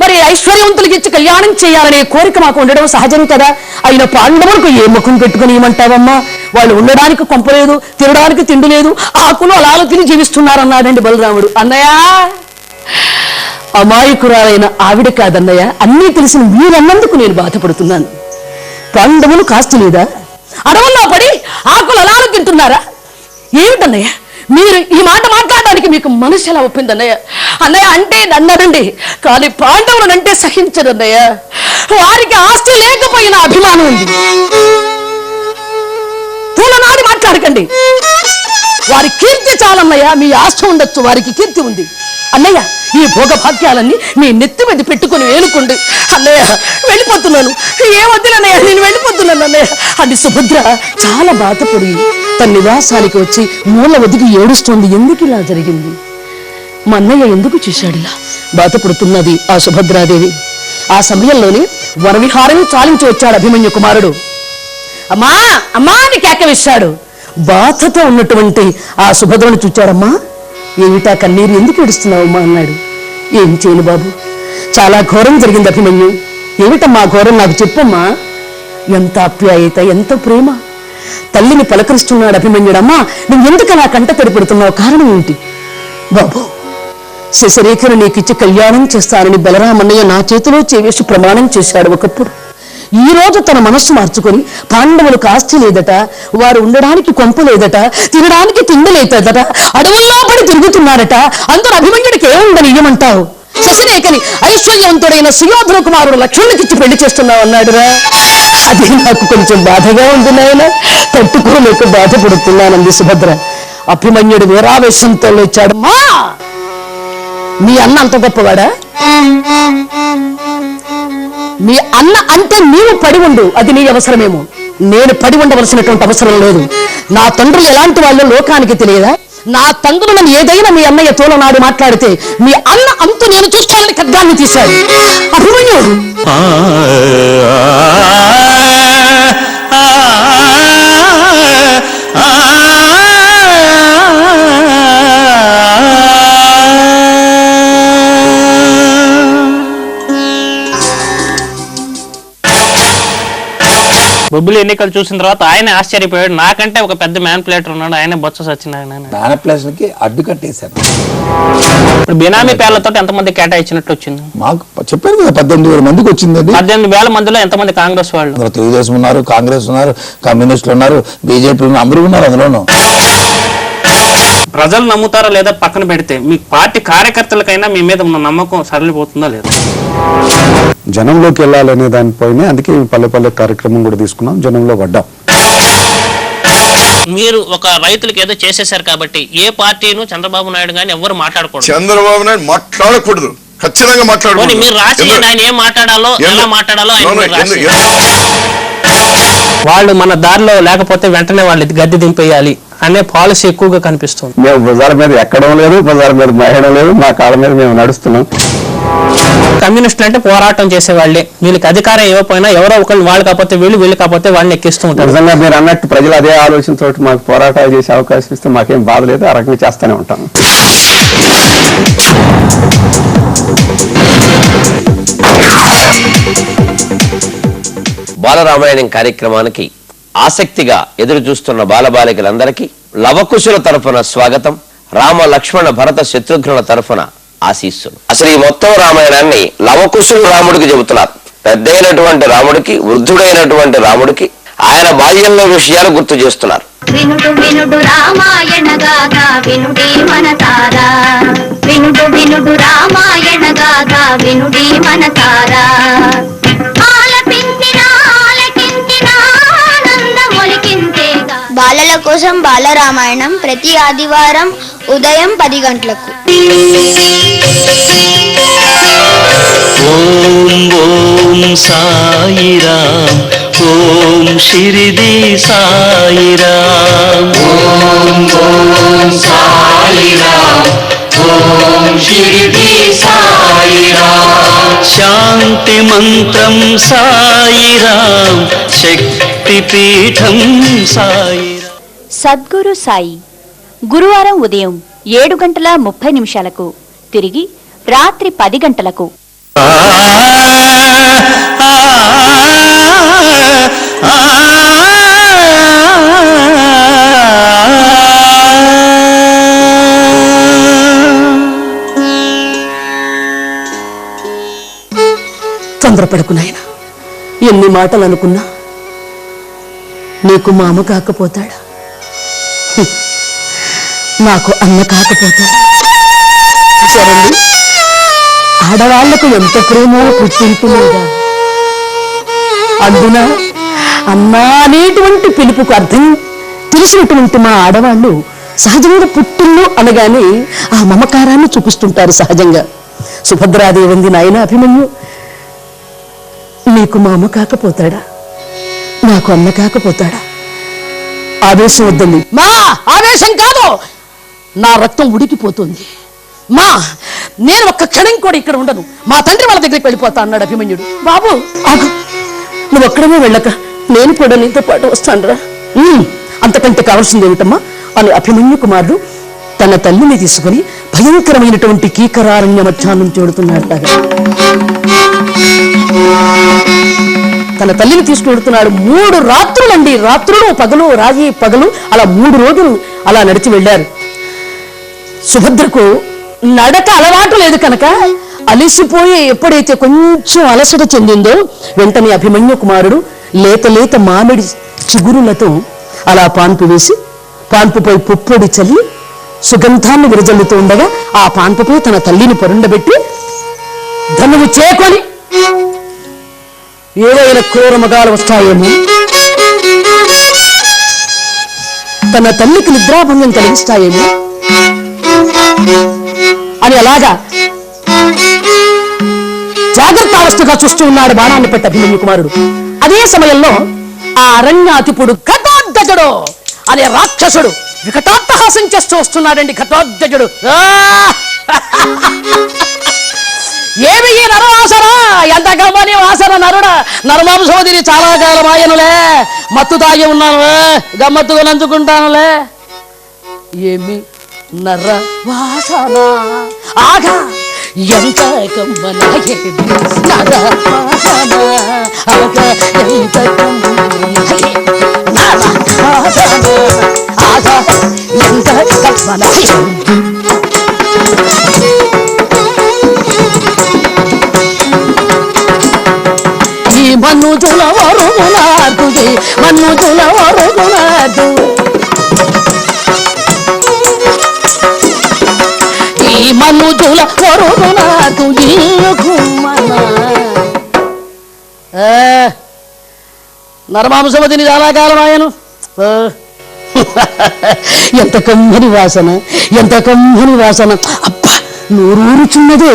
మరి ఐశ్వర్యవంతులకి ఇచ్చి కళ్యాణం చేయాలనే కోరిక మాకు ఉండడం సహజం కదా. అయిన పాండవులకు ఏ ముఖం పెట్టుకుని ఏమంటావమ్మా? వాళ్ళు ఉండడానికి కొంపలేదు, తినడానికి తిండి లేదు, ఆకులు అలాలు తిని జీవిస్తున్నారన్నాడండి బలరాముడు. అన్నయ్య, అమాయకురాలైన ఆవిడ కాదన్నయ్య, అన్నీ తెలిసిన మీరన్నందుకు నేను బాధపడుతున్నాను. పాండవులు కాస్త లేదా? అడవుల్లో పడి ఆకులు అలాలు తింటున్నారా? ఏమిటన్నయ్య మీరు ఈ మాట మాట్లాడడానికి మీకు మనసు ఎలా ఒప్పిందన్నయ్య? అన్నయ్య అంటే నన్నరండి, కానీ పాండవులనంటే సహించదన్నయ్య. వారికి ఆస్తి లేకపోయినా అభిమానం ఉంది. పూలనాడి మాట్లాడకండి. వారి కీర్తి చాలన్నయ్య. మీ ఆస్తి ఉండొచ్చు, వారికి కీర్తి ఉంది. అన్నయ్య, ఈ భోగభాగ్యాలన్నీ మీ నెత్తి మీద పెట్టుకుని వేలుకోండి. అన్నయ్య వెళ్ళిపోతున్నాను, ఏమొద్దులన్నయ్య, నేను వెళ్ళిపోతున్నాను అన్నయ్య అని సుభద్ర చాలా బాధపడి తన నివాసానికి వచ్చి మూల ఒదిగి ఏడుస్తోంది. ఎందుకు ఇలా జరిగింది? మా అన్నయ్య ఎందుకు చేశాడు ఇలా? బాధపడుతున్నది ఆ సుభద్రాదేవి. ఆ సమయంలోనే వనవిహారం చాలించి వచ్చాడు అభిమన్యు కుమారుడు. అమ్మా అమ్మా అని కేక వేశాడు. బాధతో ఉన్నటువంటి ఆ సుభద్రను చూచాడమ్మా. ఏమిటా కన్నీరు, ఎందుకు ఏడుస్తున్నావమ్మా అన్నాడు. ఏం చేయను బాబు, చాలా ఘోరం జరిగింది అభిమన్యు. ఏమిటమ్మా ఘోరం, నాకు చెప్పమ్మా. ఎంత ఆప్యాయత, ఎంత ప్రేమ. తల్లిని పలకరిస్తున్నాడు అభిమన్యుడమ్మా. నువ్వు ఎందుకు అలా కంట తడిపెడుతున్నావు? కారణం ఏంటి? బాబు, శశిరేఖను నీకిచ్చి కళ్యాణం చేస్తానని బలరామన్నయ్య నా చేతిలో చేవేసి ప్రమాణం చేశాడు ఒకప్పుడు. ఈ రోజు తన మనస్సు మార్చుకొని పాండవులకు ఆస్తి లేదట, వారు ఉండడానికి కొంప లేదట, తినడానికి తిండి లేదట, అడవుల్లో పడి తిరుగుతున్నారట. అందరూ అభిమన్యుడికి ఏముందని ఇయ్యమంటావు? శశిరేఖని ఐశ్వర్యవంతుడైన సుయోధన కుమారుడు లక్ష్మణునికిచ్చి పెళ్లి చేస్తున్నావు అన్నాడురా. అది నాకు కొంచెం బాధగా ఉంది నాయన, తట్టుకోలేక బాధపడుతున్నానంది సుభద్ర. అభిమన్యుడు వీరావేశంతో లేచాడు. మా మీ అన్న అంత గొప్పవాడా? మీ అన్న అంటే నీవు పడి ఉండు, అది నీ అవసరమేమో. నేను పడి ఉండవలసినటువంటి అవసరం లేదు. నా తండ్రులు ఎలాంటి వాళ్ళు లోకానికి తెలియదా? నా తండ్రులను ఏదైనా మీ అన్నయ్య తోలనాడు మాట్లాడితే మీ అన్న అంతు నేను చూస్తానని ఖడ్గాన్ని తీశాడు అభిమన్యు. బొబ్బులు ఎన్నికలు చూసిన తర్వాత ఆయన ఆశ్చర్యపోయాడు. నాకంటే ఒక పెద్ద మ్యానిపులేటర్ ఉన్నాడు, ఆయన బొత్స సత్యనారాయణ. మ్యానిపులేషన్ కి అడ్డు కట్టేశారు. ఇప్పుడు బినామీ పేర్లతో ఎంతమంది కేటాయించినట్టు వచ్చింది? మాకు చెప్పారు కదా, 18,000 మందికి వచ్చింది. 18,000 మందిలో ఎంతమంది కాంగ్రెస్ వాళ్ళు? తెలుగుదేశం ఉన్నారు, కాంగ్రెస్ ఉన్నారు, కమ్యూనిస్టులు ఉన్నారు, బీజేపీ ఉన్నారు, అందరూ ఉన్నారు అందులోనూ. ప్రజలు నమ్ముతారా లేదా పక్కన పెడితే, మీ పార్టీ కార్యకర్తలకైనా మీ మీద ఉన్న నమ్మకం సరళిపోతుందా లేదా? జనంలోకి వెళ్ళాలనే దానిపైనే అందుకే పల్లె పల్లె కార్యక్రమం కూడా తీసుకున్నాం, జనంలో పడ్డాం. మీరు ఒక రైతులకు ఏదో చేసేశారు కాబట్టి ఏ పార్టీను చంద్రబాబు నాయుడు గాని ఎవరు మాట్లాడకూడదు. చంద్రబాబు నాయుడు మాట్లాడకూడదు, ఖచ్చితంగా మాట్లాడకూడదు. మీరు రాసి ఆయన ఏం మాట్లాడాలో ఎలా మాట్లాడాలో వాళ్ళు మన దారిలో లేకపోతే వెంటనే వాళ్ళు గద్దె దింపేయాలి అనే పాలసీ ఎక్కువగా కనిపిస్తుంది. మేము బజార్ మీద ఎక్కడం లేదు, బజార్ మీద మహేయడం లేదు, మా కాళ్ళ మీద మేము నడుస్తున్నాం. కమ్యూనిస్టులు అంటే పోరాటం చేసేవాళ్ళే, వీళ్ళకి అధికారం ఇవ్వకపోయినా ఎవరో ఒకళ్ళు వాళ్ళు కాకపోతే వీళ్ళు కాకపోతే వాళ్ళని ఎక్కిస్తూ ఉంటారు. నిజంగా మీరు అన్నట్టు ప్రజలు అదే ఆలోచనతో మాకు పోరాటాలు చేసే అవకాశం ఇస్తే మాకేం బాధ లేదు, ఆ రకంగా చేస్తూనే ఉంటాం. బాలరామాయణం కార్యక్రమానికి ఆసక్తిగా ఎదురు చూస్తున్న బాలబాలికలందరికీ లవకుశుల తరఫున స్వాగతం, రామ లక్ష్మణ భరత శత్రుఘ్నుల తరఫున ఆశీస్సులు. అసలు ఈ మొత్తం రామాయణాన్ని లవకుశులు రాముడికి చెబుతున్నారు. పెద్దయినటువంటి రాముడికి, వృద్ధుడైనటువంటి రాముడికి ఆయన బాల్యంలో విషయాలు గుర్తు చేస్తున్నారు. వినుడు వినుడు రామాయణ గాథ వినుడి మనసారా, వినుడు వినుడు రామాయణ గాథ వినుడి మనసారా, ఆలపించిన ఆలకించిన ఆనందమొలికించేగా. బాలల కోసం బాలరామాయణం ప్రతి ఆదివారం ఉదయం 10 గంటలకు. ఓం ఓం సాయిరాం, ఓం షిరిడి సాయిరాం, ఓం ఓం సాయిరాం, ఓం షిరిడి సాయిరాం, శాంతి మంత్రం సాయిరాం, శక్తి పీఠం సాయిరాం. సద్గురు సాయి గురువారం ఉదయం 7:30 తిరిగి రాత్రి 10 గంటలకు. తొందరపడకు నాయన, ఎన్ని మాటలు అనుకున్నా నీకు మామ కాకపోతాడా, నాకు అన్న కాకపోతాడా? చూడండి, ఆడవాళ్లకు ఎంత ప్రేమో పుట్టింపు మీద, అందున అన్నా అనేటువంటి పిలుపుకు అర్థం తెలిసినటువంటి మా ఆడవాళ్ళు సహజంగా పుట్టిల్లు అనగానే ఆ మమకారాన్ని చూపిస్తుంటారు సహజంగా. సుభద్రాదేవి ఉంది, నాయన అభిమన్యు నీకు మామ కాకపోతాడా, నాకు అన్న కాకపోతాడా? ఆవేశం వద్దండి మా, ఆవేశం కాదు, నా రక్తం ఉడికిపోతుంది మా, నేను ఒక్క క్షణం కూడా ఇక్కడ ఉండను, మా తండ్రి వాళ్ళ దగ్గరికి వెళ్ళిపోతా అన్నాడు అభిమన్యుడు. బాబు ఆగు, నువ్వు ఒక్కడమే వెళ్ళక నేను కూడా నీతో పాటు వస్తానురా. అంతకంటే కావాల్సింది ఏమిటమ్మా అని అభిమన్యు కుమారుడు తన తల్లిని తీసుకుని భయంకరమైనటువంటి కీకరారణ్య మధ్యాహ్నం చూడుతున్నాడు. తన తల్లిని తీసుకువెడుతున్నాడు. 3 రాత్రులండి, రాత్రులు పగలు, రాగి పగలు, అలా 3 రోజులు అలా నడిచి వెళ్ళారు. సుభద్రకు నడక అలవాటు లేదు కనుక అలసిపోయి ఎప్పుడైతే కొంచెం అలసట చెందిందో వెంటనే అభిమన్యు కుమారుడు లేత లేత మామిడి చిగురులతో అలా పాన్పు వేసి పాన్పుపై పుప్పొడి చల్లి సుగంధాన్ని విరజల్లుతూ ఉండగా ఆ పాన్పుపై తన తల్లిని పరుండబెట్టి ధనువు చేకొని ఏవైనా క్రూర మగాలు వస్తాయేమో, తన తల్లికి నిద్రాభంగం కలిగిస్తాయేమో అని అలాగా జాగ్రత్త అవస్థగా చూస్తూ ఉన్నాడు బాణాన్ని పెట్టి అభిమన్యు కుమారుడు. అదే సమయంలో ఆ అరణ్యాతిపుడు ఘటోత్కచుడు అనే రాక్షసుడు వికటాట్టహాసం చేస్తూ వస్తున్నాడండి. ఘటోత్కచుడు ఏమి ఈ నరవాసరా, ఎంత గమ్మని వాసన నరుడా, నరమాంసోదిని చాలా కాలం ఆయనులే, మత్తు తాగి ఉన్నాను, గమ్మత్తుగా నంచుకుంటానులే. ఏమి నర వాసన ఆగా ఎంత కమ్మన, నర వాసన ఆగా ఎంత కమ్మన, నర వాసన ఆగా ఎంత కమ్మన. మనుజుల వరుగులాదు, మనుజుల వరుగులాదు, ఈ మనుజుల వరుగులాదు నరమాంసవతిని చాలా కాలం ఆయను. ఎంత కమ్మని వాసన, ఎంత కమ్మని వాసన, అబ్బా నూరూరుచున్నదే,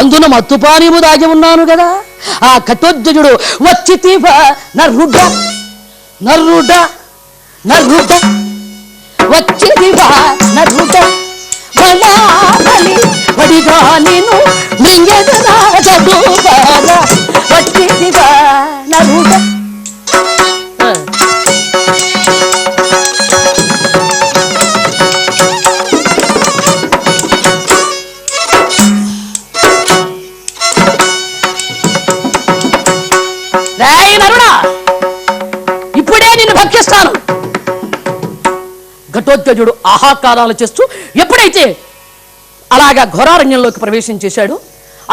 అందున మత్తుపానీము దాగి ఉన్నాను కదా. ఆ ఘటోత్కచుడు వచ్చి తీప నర్రుడ నర్రుడ నర్రుడ వచ్చి తీప నర్రుడ వడాలి వడిగా నేను నీ ఇప్పుడే నిన్ను భక్షిస్తాను. ఘటోత్కచుడు ఆహాకారాలు చేస్తూ ఎప్పుడైతే అలాగా ఘోరారణ్యంలోకి ప్రవేశం చేశాడు,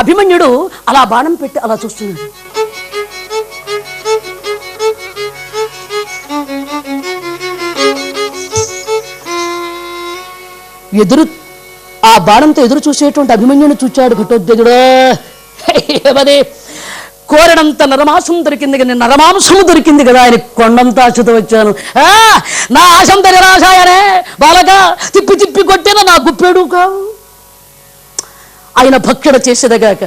అభిమన్యుడు అలా బాణం పెట్టి అలా చూస్తున్నాడు. ఆ బాణంతో ఎదురు చూసేటువంటి అభిమన్యుని చూచాడు ఘటోత్కచుడు. ఏమది కోరడంత నరమాంసం దొరికింది కానీ నరమాంసము దొరికింది కదా, ఆయన కొండంతా ఆశతో వచ్చాను. నా ఆశంత నిరాశాయనే బాలగా తిప్పి తిప్పి కొట్టిన నా గుప్పెడు కావు, ఆయన భక్షణ చేసేదగాక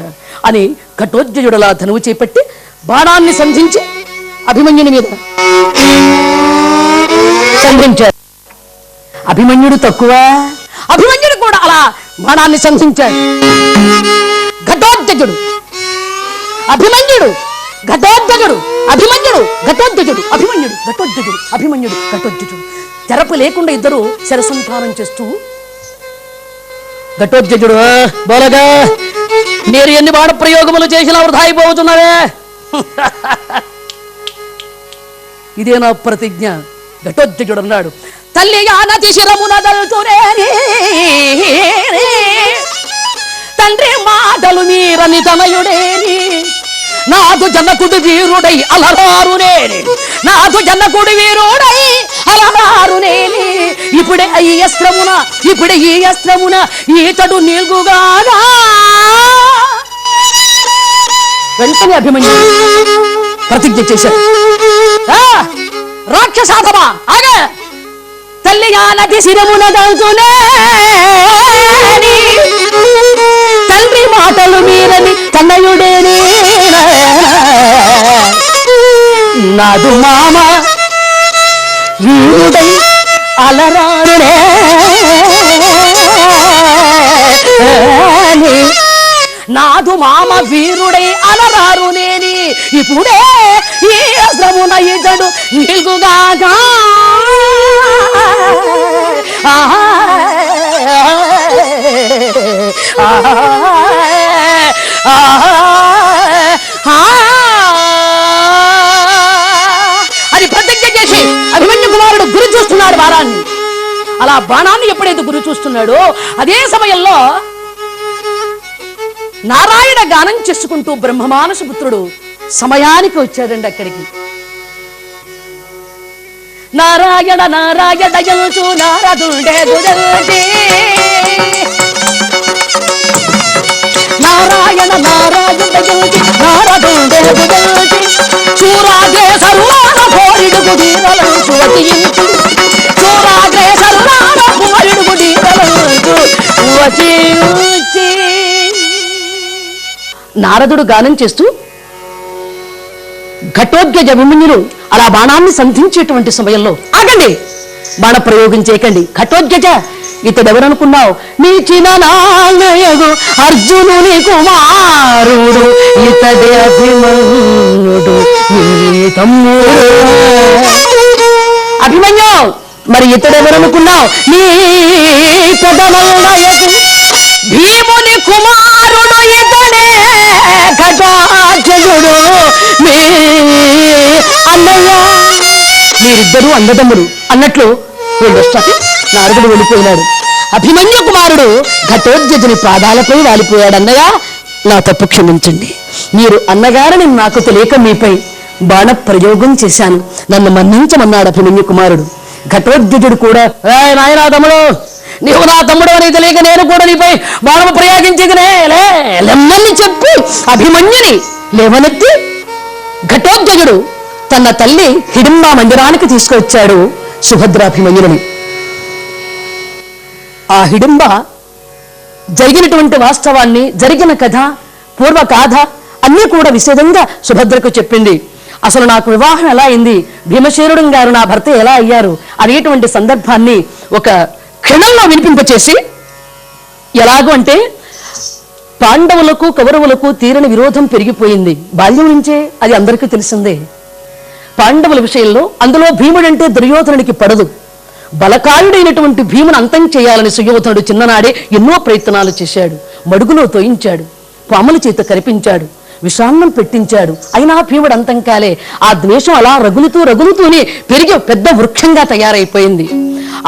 అని ఘటోత్కచుడులా ధనువు చేపట్టి బాణాన్ని సంధించి అభిమన్యుని మీద సంధించాడు. అభిమన్యుడు తక్కువ, అభిమన్యుడు కూడా అలా బాణాన్ని సంధించాడు. ఘటోత్కచుడు అభిమన్యుడు ఘటోత్కచుడు అభిమన్యుడు ఘటోత్కచుడు అభిమన్యుడు ఘటోత్కచుడు అభిమన్యుడు ఘటోత్కచుడు తెరపు లేకుండా ఇద్దరు శరసంధానం చేస్తూ, ఘటోత్కచుడు బోలగా మీరు ఎన్ని బాణ ప్రయోగములు చేసినా వృధా అయిపోతున్నావే, ఇదే నా ప్రతిజ్ఞ. ఘటోత్కచుడు అన్నాడు, తల్లి ఆనతి శిరమున దల్చునే తండ్రి మాటలు మీరని తనయుడేని నాదు జనకుడు వీరుడై అలరారునేని నాదు జనకుడు వీరుడై అలరారునేని ఇప్పుడే ఈ అస్త్రమున ఈతడు నీల్గుగాగా. వెంటనే అభిమన్యుడు ప్రతిజ్ఞ చేశాడు, రాక్షసాధమా ఆగ తల్లి నది శిరమున దల్చునే తండ్రి మాటలు మీరని తన్నయుడేనే నాదు మామ వీరుడై అలరారునే నాదు మామ వీరుడై అలరారునేని ఇప్పుడే ఈ అస్త్రమున ఇతడు నిల్గుగాగా. అది ప్రతిజ్ఞ చేసి అభిమన్యు కుమారుడు గురి చూస్తున్నాడు బాణాన్ని. అలా బాణాన్ని ఎప్పుడైతే గురి చూస్తున్నాడో అదే సమయంలో నారాయణ గానం చేసుకుంటూ బ్రహ్మమానస పుత్రుడు సమయానికి వచ్చాడండి అక్కడికి. నారాయణ నారాయణ యంచు నారదుండే గుదల్చి నారాయణ నారాయణ యంచు నారదుండే గుదల్చి చూరాగే సర్వాన పోరిడుగు దీరలంచు వచించు చూరాగే సర్వాన పోరిడుగు దీరలంచు వచించి. నారదుడు గానం చేస్తూ ఘటోత్కచ అభిమన్యులు అలా బాణాన్ని సంధించేటువంటి సమయంలో ఆగండి, బాణ ప్రయోగం చేయకండి. ఘటోత్కచ ఇతడెవరనుకున్నావు? నీ చిన్ననాన్నయగు అర్జునుని కుమారుడు ఇతడే అభిమన్యుడు నీ తమ్ముడు. అభిమన్యు మరి ఇతడెవరనుకున్నావు? నీ పెదనల్లయగు భీముని కుమారుడు ఇతడే ఘటోత్కచుడు మీ అన్నయ్య. మీరిద్దరూ అన్నదమ్ములు అన్నట్లు వెళ్ళొస్తాను. నారదుడు వెళ్ళిపోయినాడు. అభిమన్యు కుమారుడు ఘటోత్కచుని పాదాలపై వాలిపోయాడు. అన్నయ్య నా తప్పు క్షమించండి, మీరు అన్నగారని నాకు తెలియక మీపై బాణ ప్రయోగం చేశాను, నన్ను మన్నించమన్నాడు అభిమన్యు కుమారుడు. ఘటోత్కచుడు కూడా నాయనా తమ్ముడు, నీవు నా తమ్ముడు అని తెలియక నేను కూడా నీపై బాణము ప్రయోగించగనే లెమ్మని చెప్పి అభిమన్యుని లేవనెత్తి ఘటోత్కచుడు తన తల్లి హిడింబా మందిరానికి తీసుకొచ్చాడు సుభద్రాభిమన్యుని. ఆ హిడింబ జరిగినటువంటి వాస్తవాన్ని, జరిగిన కథ, పూర్వ గాథ అన్నీ కూడా విశేషంగా సుభద్రకు చెప్పింది. అసలు నాకు వివాహం ఎలా అయింది, భీమశేరుడు గారు నా భర్త ఎలా అయ్యారు అనేటువంటి సందర్భాన్ని ఒక క్షణంలో వినిపింపచేసి, ఎలాగూ అంటే పాండవులకు కౌరవులకు తీరని విరోధం పెరిగిపోయింది. బాల్యం నుంచే అది అందరికీ తెలిసిందే. పాండవుల విషయంలో అందులో భీముడంటే దుర్యోధనుడికి పడదు. బలకాయుడైనటువంటి భీమును అంతం చేయాలని సుయోధనుడు చిన్ననాడే ఎన్నో ప్రయత్నాలు చేశాడు. మడుగులో తోయించాడు, పాముల చేత కనిపించాడు, విషాన్నం పెట్టించాడు. అయినా భీముడు అంతం కాలే. ఆ ద్వేషం అలా రగులుతూనే పెరిగి పెద్ద వృక్షంగా తయారైపోయింది.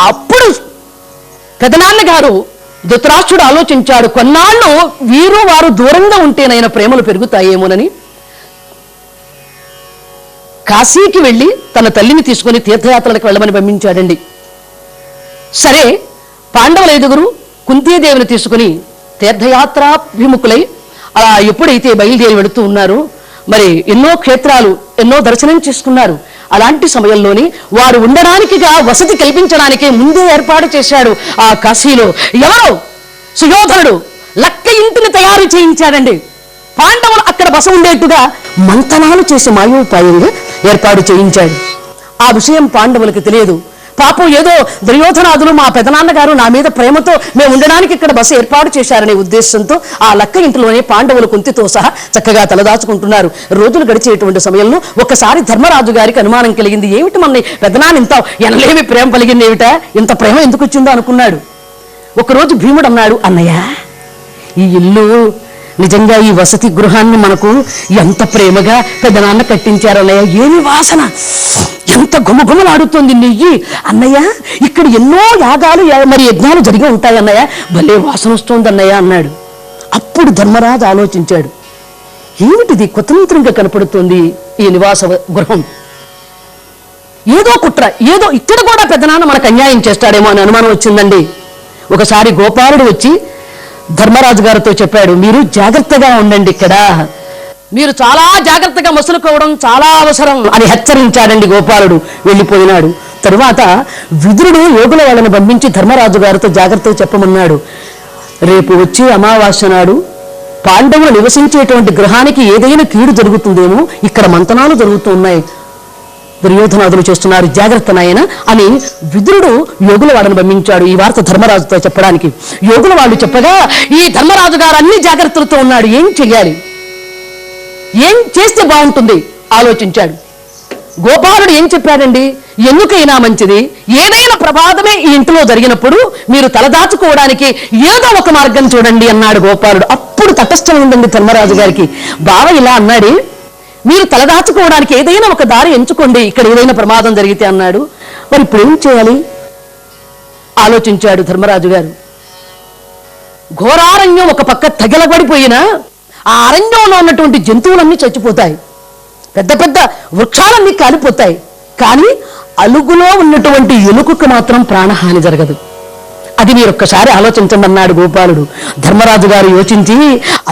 అప్పుడు పెదనాన్నగారు ధృతరాష్ట్రుడు ఆలోచించాడు, కొన్నాళ్ళు వీరు వారు దూరంగా ఉంటేనైనా ప్రేమలు పెరుగుతాయేమోనని కాశీకి వెళ్లి తన తల్లిని తీసుకుని తీర్థయాత్రలకు వెళ్ళమని పంపించాడండి. సరే, పాండవుల 5 కుంతీదేవిని తీసుకుని తీర్థయాత్రాభిముఖులై అలా ఎప్పుడైతే బయలుదేరి వెళుతూ ఉన్నారు, మరి ఎన్నో క్షేత్రాలు ఎన్నో దర్శనం చేసుకున్నారు. అలాంటి సమయంలోని వారు ఉండడానికిగా వసతి కల్పించడానికే ముందే ఏర్పాటు చేశాడు ఆ కాశీలో. ఎవరు? సుయోధనుడు లక్క ఇంటిని తయారు చేయించాడండి. పాండవులు అక్కడ బస ఉండేట్టుగా మంతనాలు చేసి మాయోపాయంగా ఏర్పాటు చేయించాడు. ఆ విషయం పాండవులకు తెలియదు. పాపం ఏదో దుర్యోధనాదులు మా పెదనాన్నగారు నా మీద ప్రేమతో మేము ఉండడానికి ఇక్కడ బస ఏర్పాటు చేశారనే ఉద్దేశంతో ఆ లక్క ఇంటిలోనే పాండవులు కుంతితో సహా చక్కగా తలదాచుకుంటున్నారు. రోజులు గడిచేటువంటి సమయంలో ఒకసారి ధర్మరాజు గారికి అనుమానం కలిగింది. ఏమిటి మన పెదనాన్న ఇంత ఎనలేమి ప్రేమ కలిగింది, ఏమిటా ఇంత ప్రేమ ఎందుకు వచ్చిందో అనుకున్నాడు. ఒకరోజు భీముడు అన్నాడు, అన్నయ్య, ఈ ఇల్లు నిజంగా ఈ వసతి గృహాన్ని మనకు ఎంత ప్రేమగా పెద్దనాన్న కట్టించారన్నయ్య. ఏమి వాసన, ఎంత గుమగుమలాడుతోంది నెయ్యి అన్నయ్య. ఇక్కడ ఎన్నో యాగాలు మరి యజ్ఞాలు జరిగి ఉంటాయి అన్నయ్య, భలే వాసన వస్తోంది అన్నయ్య అన్నాడు. అప్పుడు ధర్మరాజు ఆలోచించాడు, ఏమిటిది కుతంత్రంగా కనపడుతోంది ఈ నివాస గృహం, ఏదో కుట్ర, ఏదో ఇక్కడ కూడా పెద్దనాన్న మనకు అన్యాయం చేస్తాడేమో అని అనుమానం వచ్చిందండి. ఒకసారి గోపాలుడు వచ్చి ధర్మరాజు గారితో చెప్పాడు, మీరు జాగ్రత్తగా ఉండండి, ఇక్కడ మీరు చాలా జాగ్రత్తగా మసులుకోవడం చాలా అవసరం అని హెచ్చరించాడండి. గోపాలుడు వెళ్ళిపోయినాడు. తరువాత విదురుడు యోగుల వాళ్ళని పంపించి ధర్మరాజు గారితో జాగ్రత్తగా చెప్పమన్నాడు. రేపు వచ్చే అమావాస్య నాడు పాండవులు నివసించేటువంటి గృహానికి ఏదైనా కీడు జరుగుతుందేమో, ఇక్కడ మంతనాలు జరుగుతూ ఉన్నాయి, దుర్యోధనాదులు చేస్తున్నారు, జాగ్రత్త నాయన అని విదురుడు యోగుల వాళ్ళని పంపించాడు ఈ వార్త ధర్మరాజుతో చెప్పడానికి. యోగుల వాళ్ళు చెప్పగా ఈ ధర్మరాజు గారు అన్ని జాగ్రత్తలతో ఉన్నాడు. ఏం చెయ్యాలి, ఏం చేస్తే బాగుంటుంది ఆలోచించాడు. గోపాలుడు ఏం చెప్పాడండి, ఎందుకైనా మంచిది, ఏదైనా ప్రమాదమే ఈ ఇంట్లో జరిగినప్పుడు మీరు తలదాచుకోవడానికి ఏదో ఒక మార్గం చూడండి అన్నాడు గోపాలుడు. అప్పుడు తటస్థం ఉందండి ధర్మరాజు గారికి. బావ ఇలా అన్నాడు, మీరు తలదాచుకోవడానికి ఏదైనా ఒక దారి ఎంచుకోండి, ఇక్కడ ఏదైనా ప్రమాదం జరిగితే అన్నాడు. మరి ఇప్పుడు ఏం చేయాలి ఆలోచించాడు ధర్మరాజు గారు. ఘోరారణ్యం ఒక పక్క తగలబడిపోయినా ఆ అరణ్యంలో ఉన్నటువంటి జంతువులన్నీ చచ్చిపోతాయి, పెద్ద పెద్ద వృక్షాలన్నీ కాలిపోతాయి, కానీ అలుగులో ఉన్నటువంటి ఎలుకకు మాత్రం ప్రాణహాని జరగదు. అది మీరు ఒక్కసారి ఆలోచించండి అన్నాడు గోపాలుడు. ధర్మరాజు గారు యోచించి,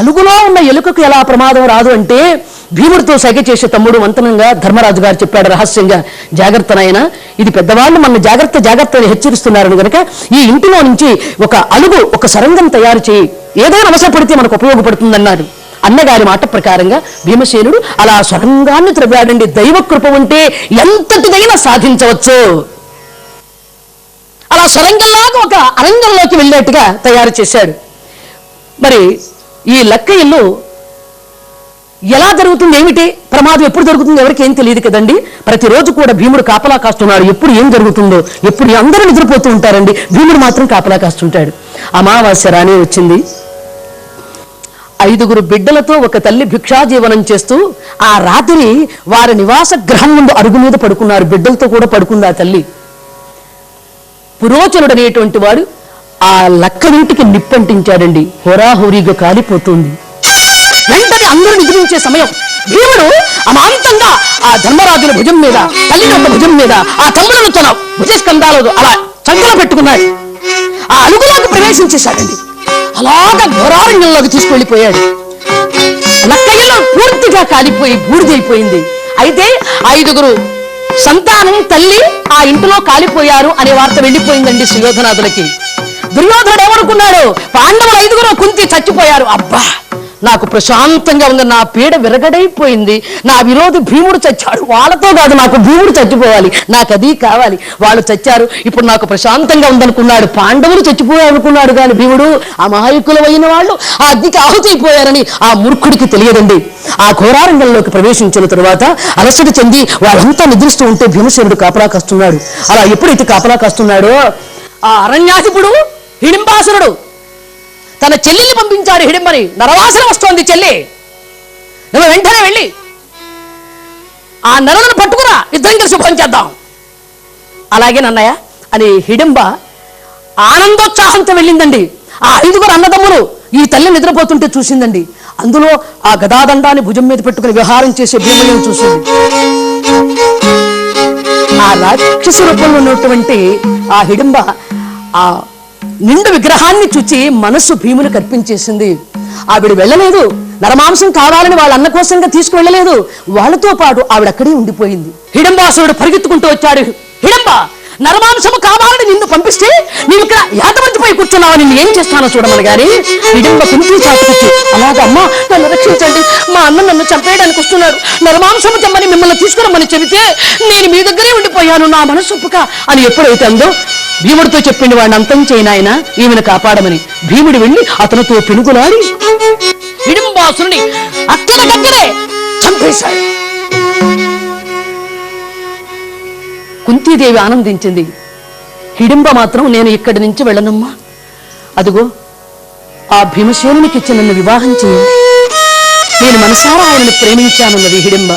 అలుగులో ఉన్న ఎలుకకు ఎలా ప్రమాదం రాదు అంటే భీముడితో సైగ చేసే తమ్ముడు వంతనంగా ధర్మరాజు గారు చెప్పాడు రహస్యంగా, జాగ్రత్త నాయన, ఇది పెద్దవాళ్ళు మన జాగ్రత్త అని హెచ్చరిస్తున్నారని గనక ఈ ఇంటిలో నుంచి ఒక అలుగు, ఒక సరంగం తయారు చేయి, ఏదైనా అవసరపడితే మనకు ఉపయోగపడుతుందన్నాడు. అన్నగారి మాట ప్రకారంగా భీమసేనుడు అలా సొరంగాన్ని త్రవ్వాడండి. దైవ కృప ఉంటే ఎంతటిదైనా సాధించవచ్చు. అలా సొరంగంలాగా ఒక అరంగంలోకి వెళ్ళేట్టుగా తయారు చేశాడు. మరి ఈ లక్క ఇల్లు ఎలా జరుగుతుంది, ఏమిటి ప్రమాదం ఎప్పుడు జరుగుతుందో ఎవరికి ఏం తెలియదు కదండి. ప్రతిరోజు కూడా భీముడు కాపలా కాస్తున్నాడు, ఎప్పుడు ఏం జరుగుతుందో. ఎప్పుడు అందరూ నిద్రపోతూ ఉంటారండి, భీముడు మాత్రం కాపలా కాస్తుంటాడు. అమావాస్య రానే వచ్చింది. 5 బిడ్డలతో ఒక తల్లి భిక్షాజీవనం చేస్తూ ఆ రాత్రి వారి నివాస గృహం ముందు అరుగు మీద పడుకున్నారు. బిడ్డలతో కూడా పడుకుంది ఆ తల్లి. పురోచనుడు అనేటువంటి వాడు ఆ లక్క ఇంటికి నిప్పంటించాడండి. హోరాహోరీగా కాలిపోతుంది. వెంటనే అందరూ నిద్రించే సమయం భీముడు అమాంతంగా ఆ ధర్మరాజుల భుజం మీద, తల్లి యొక్క భుజం మీద, ఆ తమ్ములను తన భుజస్కంధాలు అలా చంకలో పెట్టుకున్నాడు. ఆ అలుగులోకి ప్రవేశించేశాడండి. అలాగా ఘోరారణ్యంలోకి తీసుకెళ్లిపోయాడు. లక్కయ్యలో పూర్తిగా కాలిపోయి బూడిదైపోయింది. అయితే 5 సంతానం తల్లి ఆ ఇంటిలో కాలిపోయారు అనే వార్త వెళ్లిపోయిందండి సుయోధనాదులకి. దుర్యోధనుడు ఏమనుకున్నాడు, పాండవులు 5 కుంతి చచ్చిపోయారు, అబ్బా నాకు ప్రశాంతంగా ఉంది, నా పీడ విరగడైపోయింది, నా విరోధి భీముడు చచ్చాడు, వాళ్ళతో కాదు నాకు భీముడు చచ్చిపోవాలి, నాకు అది కావాలి, వాళ్ళు చచ్చారు, ఇప్పుడు నాకు ప్రశాంతంగా ఉందనుకున్నాడు. పాండవులు చచ్చిపోయారు అనుకున్నాడు కానీ భీముడు అమాయకులమైన వాళ్ళు ఆ అగ్నికి ఆహుతైపోయారని ఆ మూర్ఖుడికి తెలియదండి. ఆ ఘోరారంగంలోకి ప్రవేశించిన తరువాత అలసట చెంది వాళ్ళంతా నిద్రిస్తూ ఉంటే భీమసేనుడు కాపలా కాస్తున్నాడు. అలా ఎప్పుడైతే కాపలా కాస్తున్నాడో ఆ అరణ్యాధిపుడు హిడింబాసురుడు తన చెల్లిని పంపించాడు. హిడింబని, నరవాసన వస్తోంది చెల్లి, నువ్వు వెంటనే వెళ్ళి ఆ నరులను పట్టుకురా, ఇద్దరం కలిసి శుభం చేద్దాం. అలాగే నన్నయ్య అని హిడింబ ఆనందోత్సాహంతో వెళ్ళిందండి. ఆ 5గురు అన్నదమ్ములు ఈ తల్లి నిద్రపోతుంటే చూసిందండి. అందులో ఆ గదాదండాన్ని భుజం మీద పెట్టుకుని విహారం చేసే భీమయ్యను చూసింది. ఆ రాక్షస రూపంలో ఉన్నటువంటి ఆ హిడింబ ఆ నిండు విగ్రహాన్ని చూచి మనస్సు భీముని కర్పించేసింది. ఆవిడ వెళ్ళలేదు, నరమాంసం కావాలని వాళ్ళ అన్న కోసంగా తీసుకువెళ్ళలేదు, వాళ్ళతో పాటు ఆవిడ అక్కడే ఉండిపోయింది. హిడింబాసురుడు పరిగెత్తుకుంటూ వచ్చాడు. హిడింబ, నరమాంసము కావాలని నిన్ను పంపిస్తే నీవు ఇక్కడ యాతవంతిపోయి కూర్చున్నావు, నిన్ను ఏం చేస్తానో చూడమని గాని హిడింబ కుంతి చాటుకొచ్చి, అలాగా అమ్మా నన్ను రక్షించండి, మా అన్న నన్ను చంపేయడానికి వస్తున్నారు, నరమాంసము తెమ్మని మిమ్మల్ని తీసుకురమ్మని చెబితే నేను మీ దగ్గరే ఉండిపోయాను, నా మనసు ఒప్పుక అని ఎప్పుడైతే అందో భీముడితో చెప్పింది, వాడిని అంతం చేయనాయన, ఈమెను కాపాడమని. భీముడు వెళ్ళి అతనితో పెనుగులాడి హిడింబాసురుని అక్కడికక్కడే చంపేశాడు. కుంతీదేవి ఆనందించింది. హిడింబ మాత్రం నేను ఇక్కడి నుంచి వెళ్ళనమ్మా, అదిగో ఆ భీమసేనునికి ఇచ్చి నన్ను వివాహం చేయండి, నేను మనసారా ఆయనను ప్రేమించానున్నది హిడింబ.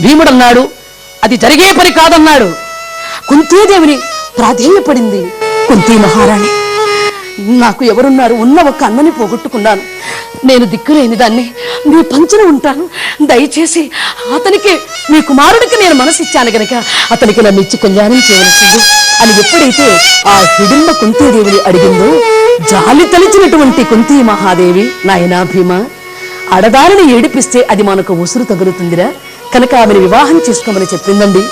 భీముడన్నాడు అది జరిగే పని కాదన్నాడు. కుంతీదేవిని ప్రాధేయపడింది. కుంతీ మహారాణి, నాకు ఎవరున్నారు, ఉన్న ఒక్క అన్నని పోగొట్టుకున్నాను, నేను దిక్కులేని దాన్ని, నీ పంచన ఉంటాను, దయచేసి అతనికి మీ కుమారుడికి నేను మనసిచ్చాను గనక అతనికి నన్ను ఇచ్చి కళ్యాణం చేయవలసింది అని ఎప్పుడైతే ఆ హిడింబ కుంతీదేవిని అడిగిందో, జాలి తలిచినటువంటి కుంతీ మహాదేవి, నాయనా భీమ, అడదారిని ఏడిపిస్తే అది మనకు ఉసురు తగులుతుందిరా, కనుక ఆమెను వివాహం చేసుకోమని చెప్పిందండి.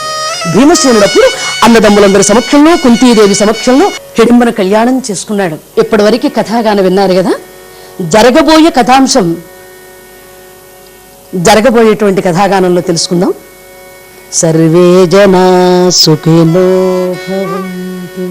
భీమసేనుడప్పుడు అన్నదమ్ములందరి సమక్షంలో కుంతీదేవి సమక్షంలో హిడింబను కళ్యాణం చేసుకున్నాడు. ఇప్పటి వరకు కథాగానం విన్నారు కదా. జరగబోయే కథాంశం, జరగబోయేటువంటి కథాగానంలో తెలుసుకుందాం. సర్వే జనా సుఖినో భవంతు.